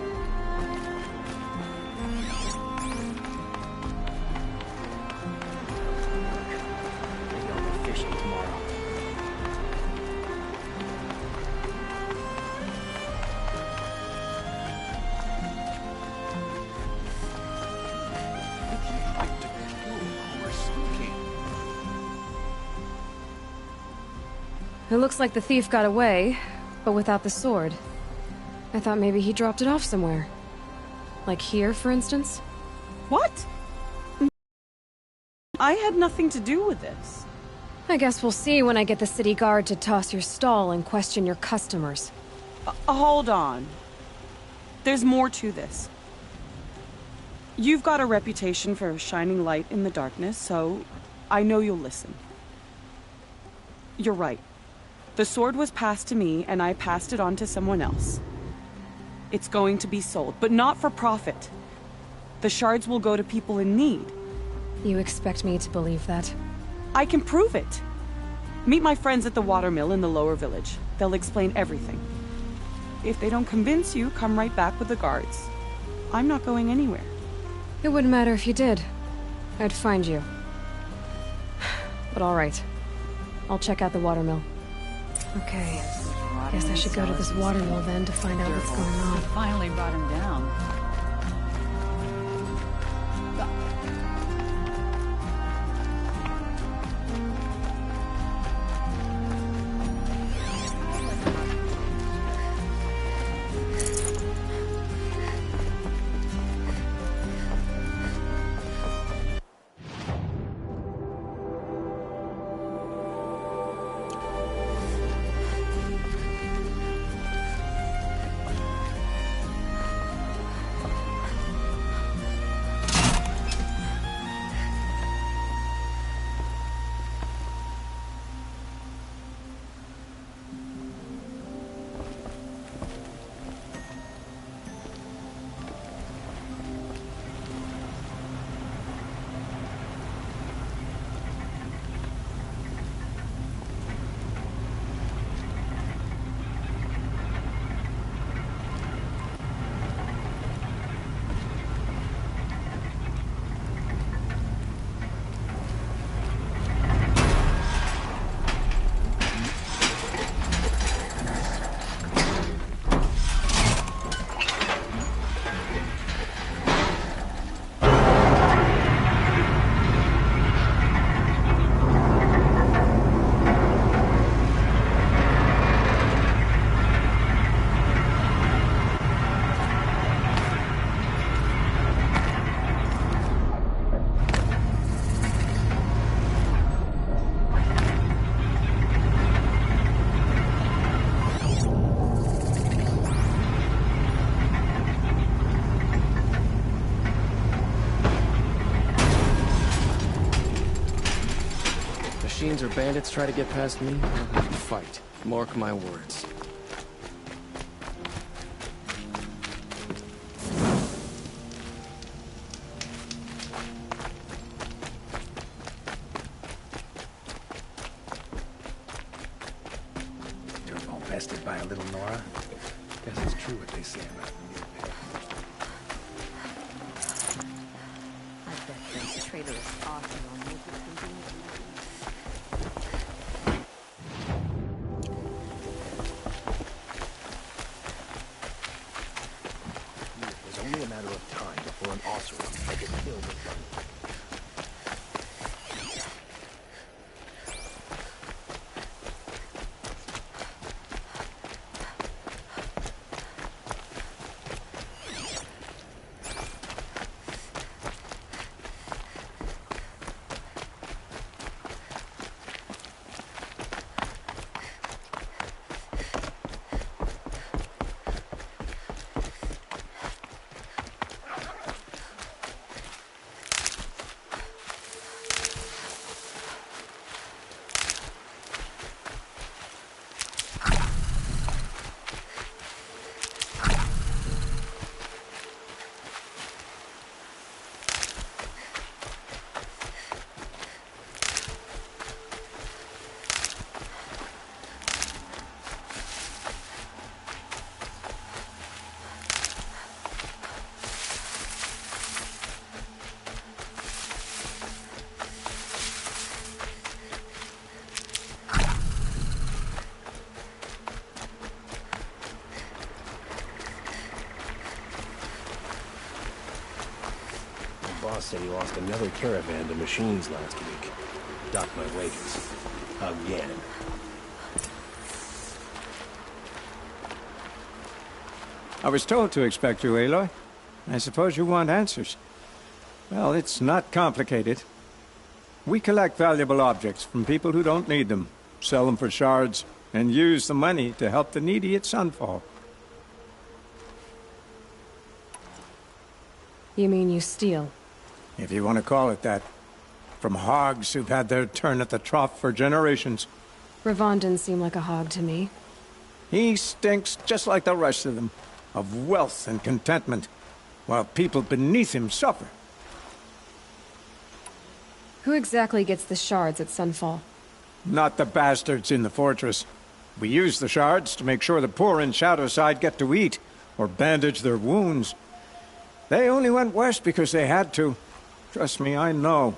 It looks like the thief got away, but without the sword. I thought maybe he dropped it off somewhere. Like here, for instance? What? I had nothing to do with this. I guess we'll see when I get the city guard to toss your stall and question your customers. Hold on. There's more to this. You've got a reputation for shining light in the darkness, so I know you'll listen. You're right. The sword was passed to me, and I passed it on to someone else. It's going to be sold, but not for profit. The shards will go to people in need. You expect me to believe that? I can prove it. Meet my friends at the watermill in the lower village. They'll explain everything. If they don't convince you, come right back with the guards. I'm not going anywhere. It wouldn't matter if you did. I'd find you. But all right. I'll check out the watermill. Okay. Guess I should go to this watermill then to find out what's going on. Finally brought him down. Or bandits try to get past me, I'll have to fight. Mark my words. Turbo bested by a little Nora. Guess it's true what they say about me. I bet this traitor is awesome on making convenient. Only a matter of time before an Oseram will get killed with them. Boss said he lost another caravan to machines last week. Docked my wages. Again. I was told to expect you, Aloy. I suppose you want answers. Well, it's not complicated. We collect valuable objects from people who don't need them, sell them for shards, and use the money to help the needy at Sunfall. You mean you steal? If you want to call it that. From hogs who've had their turn at the trough for generations. Ravon didn't seem like a hog to me. He stinks just like the rest of them, of wealth and contentment. while people beneath him suffer. Who exactly gets the shards at Sunfall? Not the bastards in the fortress. We use the shards to make sure the poor in Shadowside get to eat, or bandage their wounds. They only went west because they had to. Trust me, I know.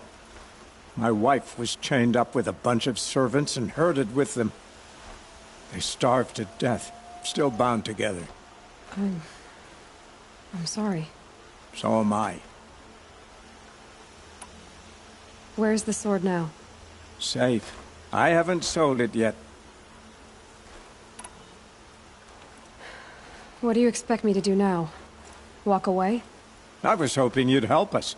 My wife was chained up with a bunch of servants and herded with them. They starved to death, still bound together. I'm sorry. So am I. Where's the sword now? Safe. I haven't sold it yet. What do you expect me to do now? Walk away? I was hoping you'd help us.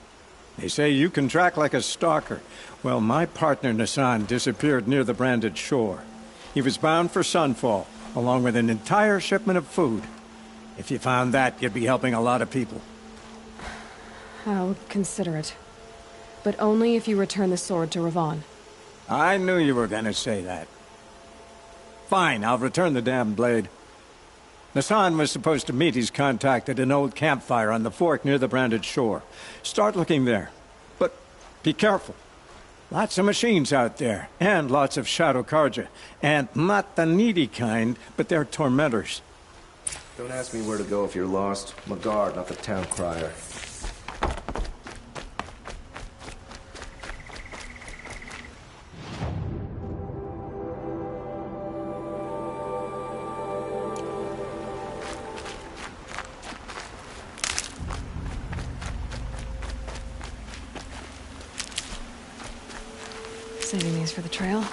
They say you can track like a stalker. Well, my partner Nassan disappeared near the branded shore. He was bound for Sunfall, along with an entire shipment of food. If you found that, you'd be helping a lot of people. I'll consider it. But only if you return the sword to Ravon. I knew you were gonna say that. Fine, I'll return the damn blade. Nassan was supposed to meet his contact at an old campfire on the fork near the branded shore. Start looking there. But be careful. Lots of machines out there, and lots of Shadow Karja. And not the needy kind, but they're tormentors. Don't ask me where to go if you're lost. I'm a guard, not the town crier. Saving these for the trail.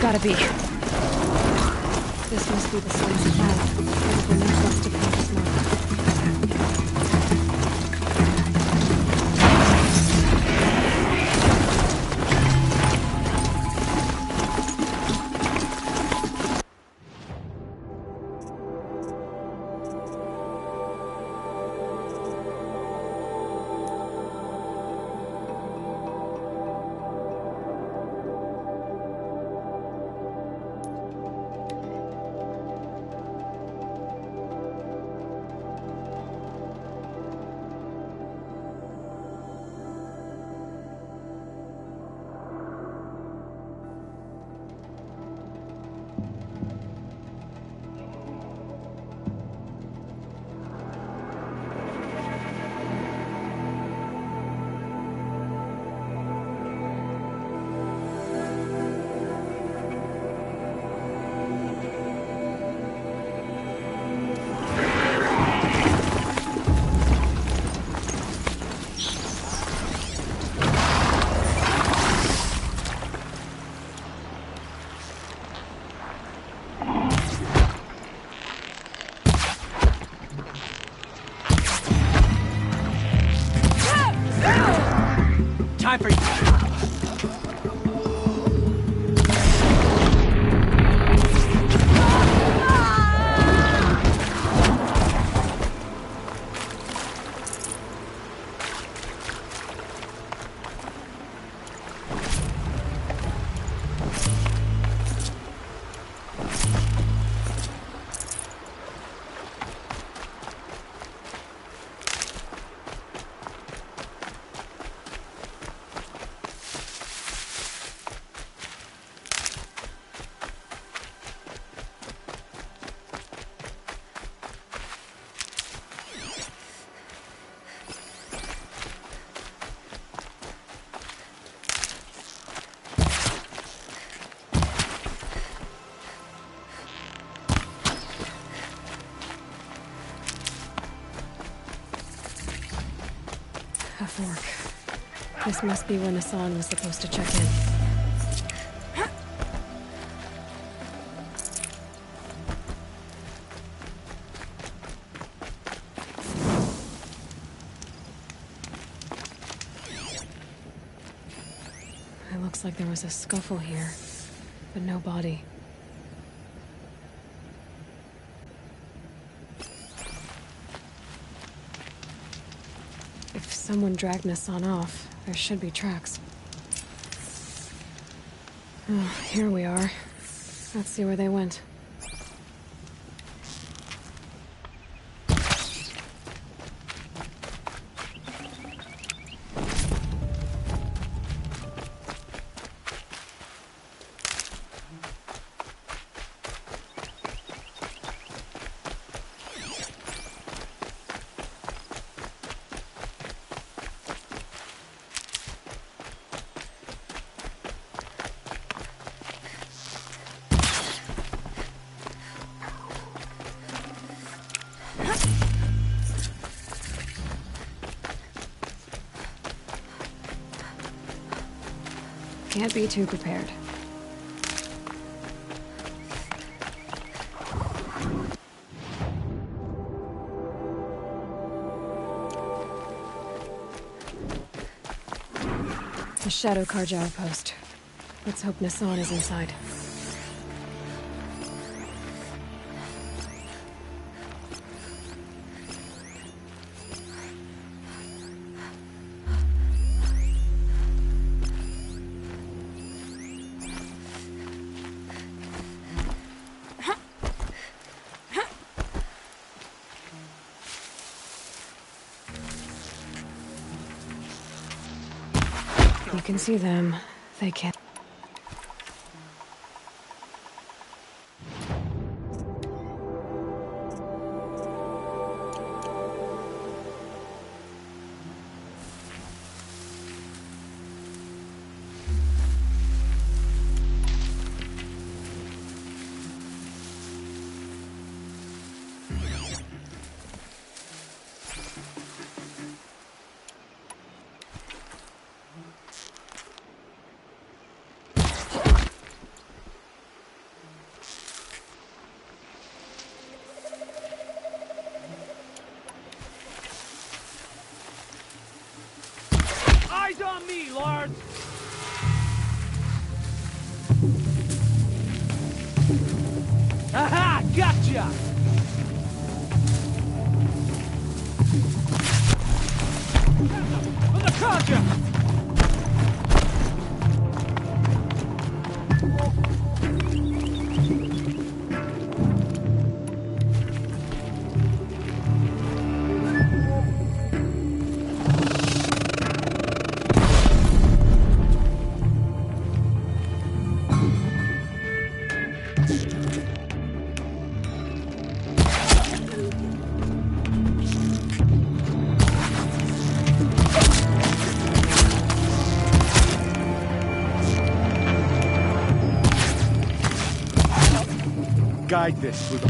Gotta be. This must be the Sylens path. There's been no trust to practice now. Fork. This must be where Nassan was supposed to check in. It looks like there was a scuffle here, but no body. If someone dragged Nassan off, there should be tracks. Oh, here we are. Let's see where they went. Can't be too prepared. The Shadow Karja outpost. Let's hope Nassan is inside. You can see them. They can't. Eyes on me, Lord! Aha! Gotcha! On the Karja! Guide this with a...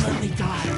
Let me die.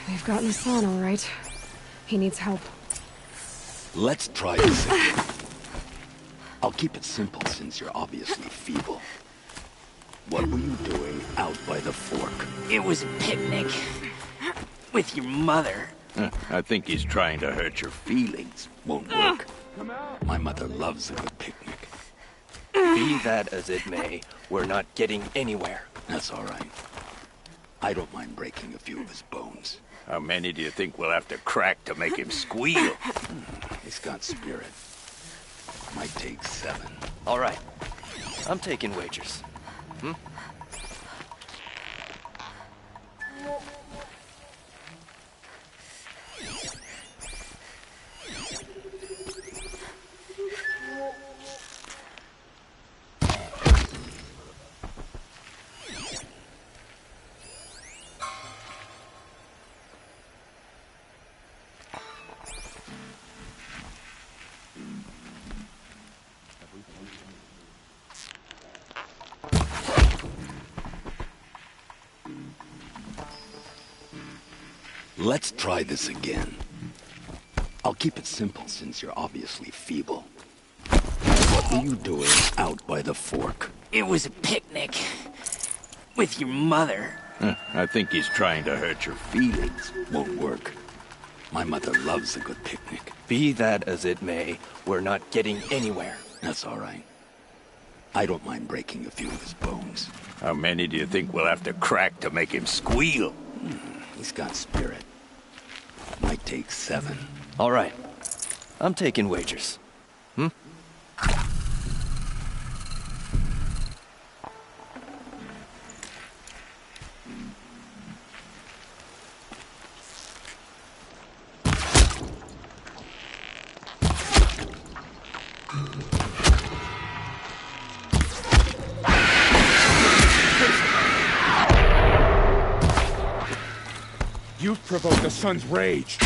We've gotten the son, all right. He needs help. Let's try this again. I'll keep it simple since you're obviously feeble. What were you doing out by the fork? It was a picnic. With your mother. I think he's trying to hurt your feelings. Won't work. My mother loves a good picnic. Be that as it may, we're not getting anywhere. That's all right. I don't mind breaking a few of his bones. How many do you think we'll have to crack to make him squeal? He's got spirit. Might take 7. All right. I'm taking wagers. Let's try this again. I'll keep it simple since you're obviously feeble. What were you doing out by the fork? It was a picnic. With your mother. I think he's trying to hurt your feelings. Won't work. My mother loves a good picnic. Be that as it may, we're not getting anywhere. That's all right. I don't mind breaking a few of his bones. How many do you think we'll have to crack to make him squeal? He's got spirit. Might take 7. All right. I'm taking wagers. You've provoked the sun's rage.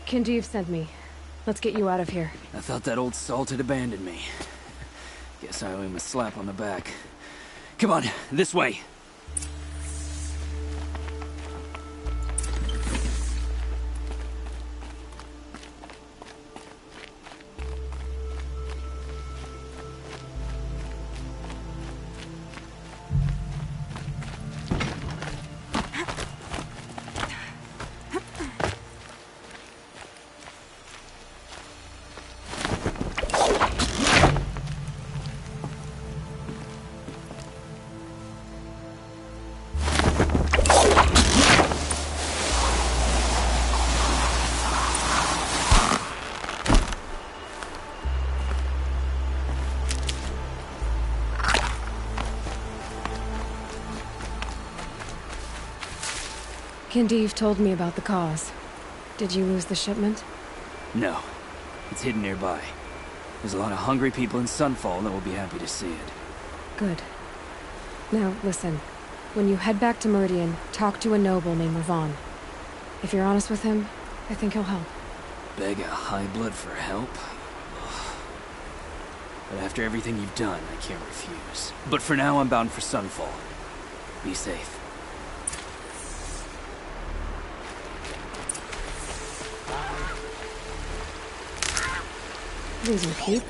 Kindeev sent me. Let's get you out of here. I thought that old salt had abandoned me. Guess I owe him a slap on the back. Come on, this way. Kindeev told me about the cause. Did you lose the shipment? No. It's hidden nearby. There's a lot of hungry people in Sunfall that will be happy to see it. Good. Now, listen. When you head back to Meridian, talk to a noble named Ravon. If you're honest with him, I think he'll help. Beg a high blood for help? But after everything you've done, I can't refuse. But for now, I'm bound for Sunfall. Be safe. These will keep.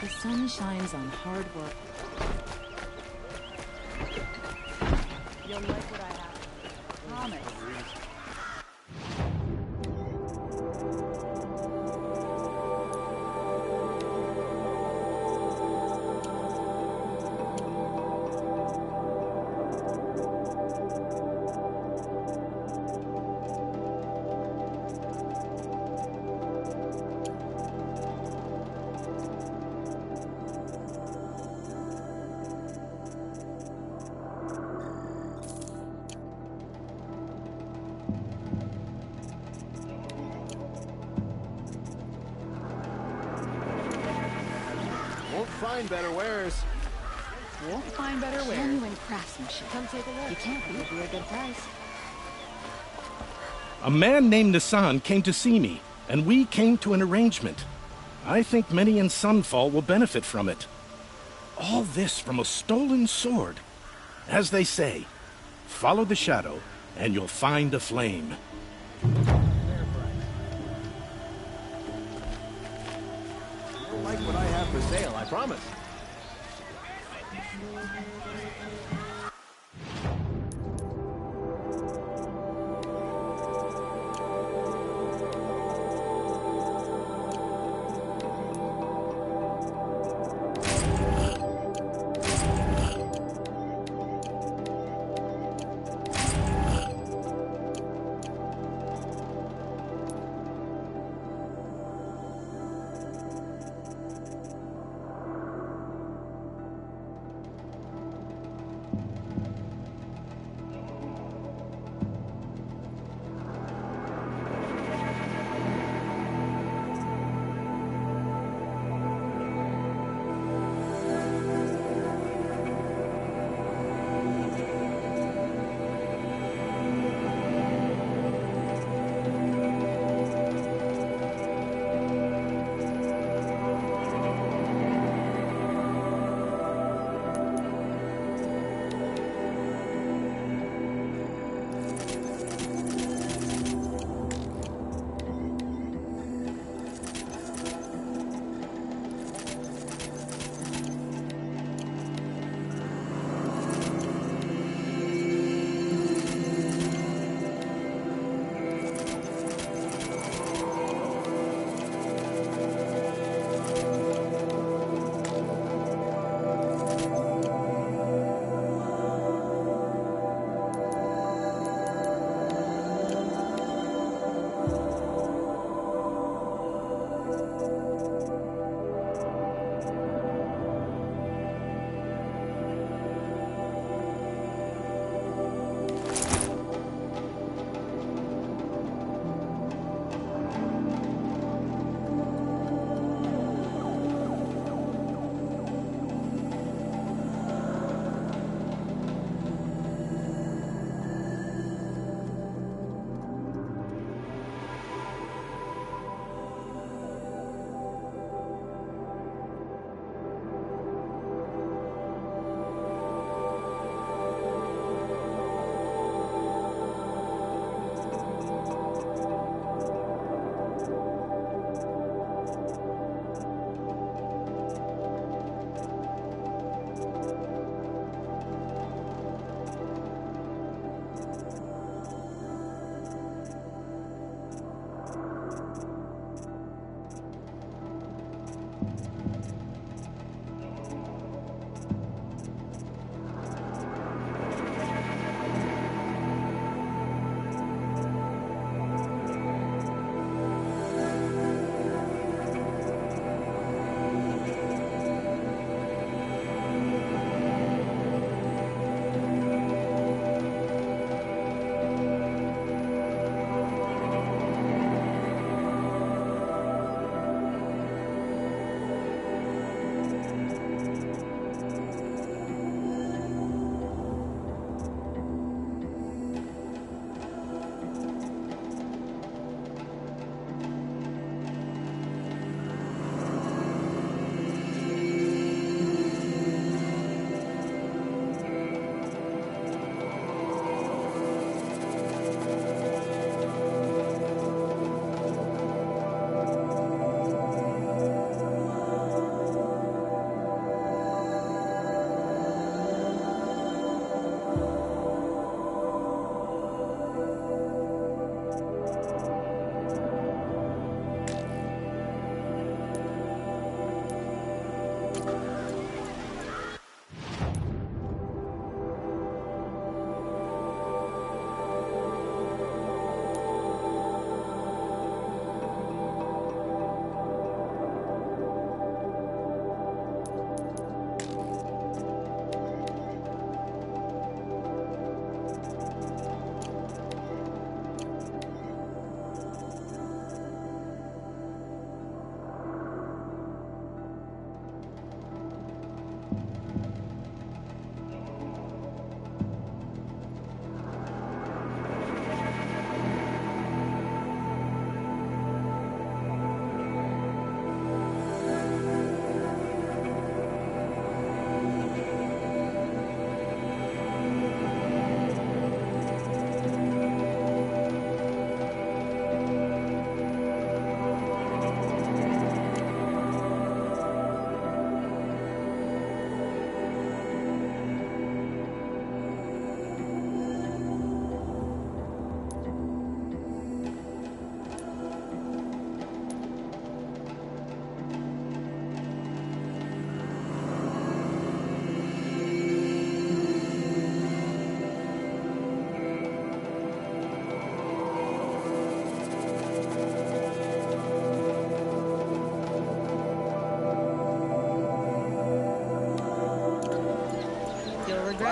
The sun shines on hard work. You'll like what I have. Promise. Find better wares. Won't find better wares. Genuine craftsmanship. Come take a look. You can't beat it. Be a good price. A man named Nissan came to see me, and we came to an arrangement. I think many in Sunfall will benefit from it. All this from a stolen sword. As they say, Follow the shadow, and you'll find a flame. You'll like what I have for sale, I promise.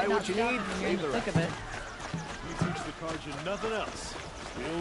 Might not what you stop need, when you're in leave the the thick of it. You teach the Carja nothing else. Still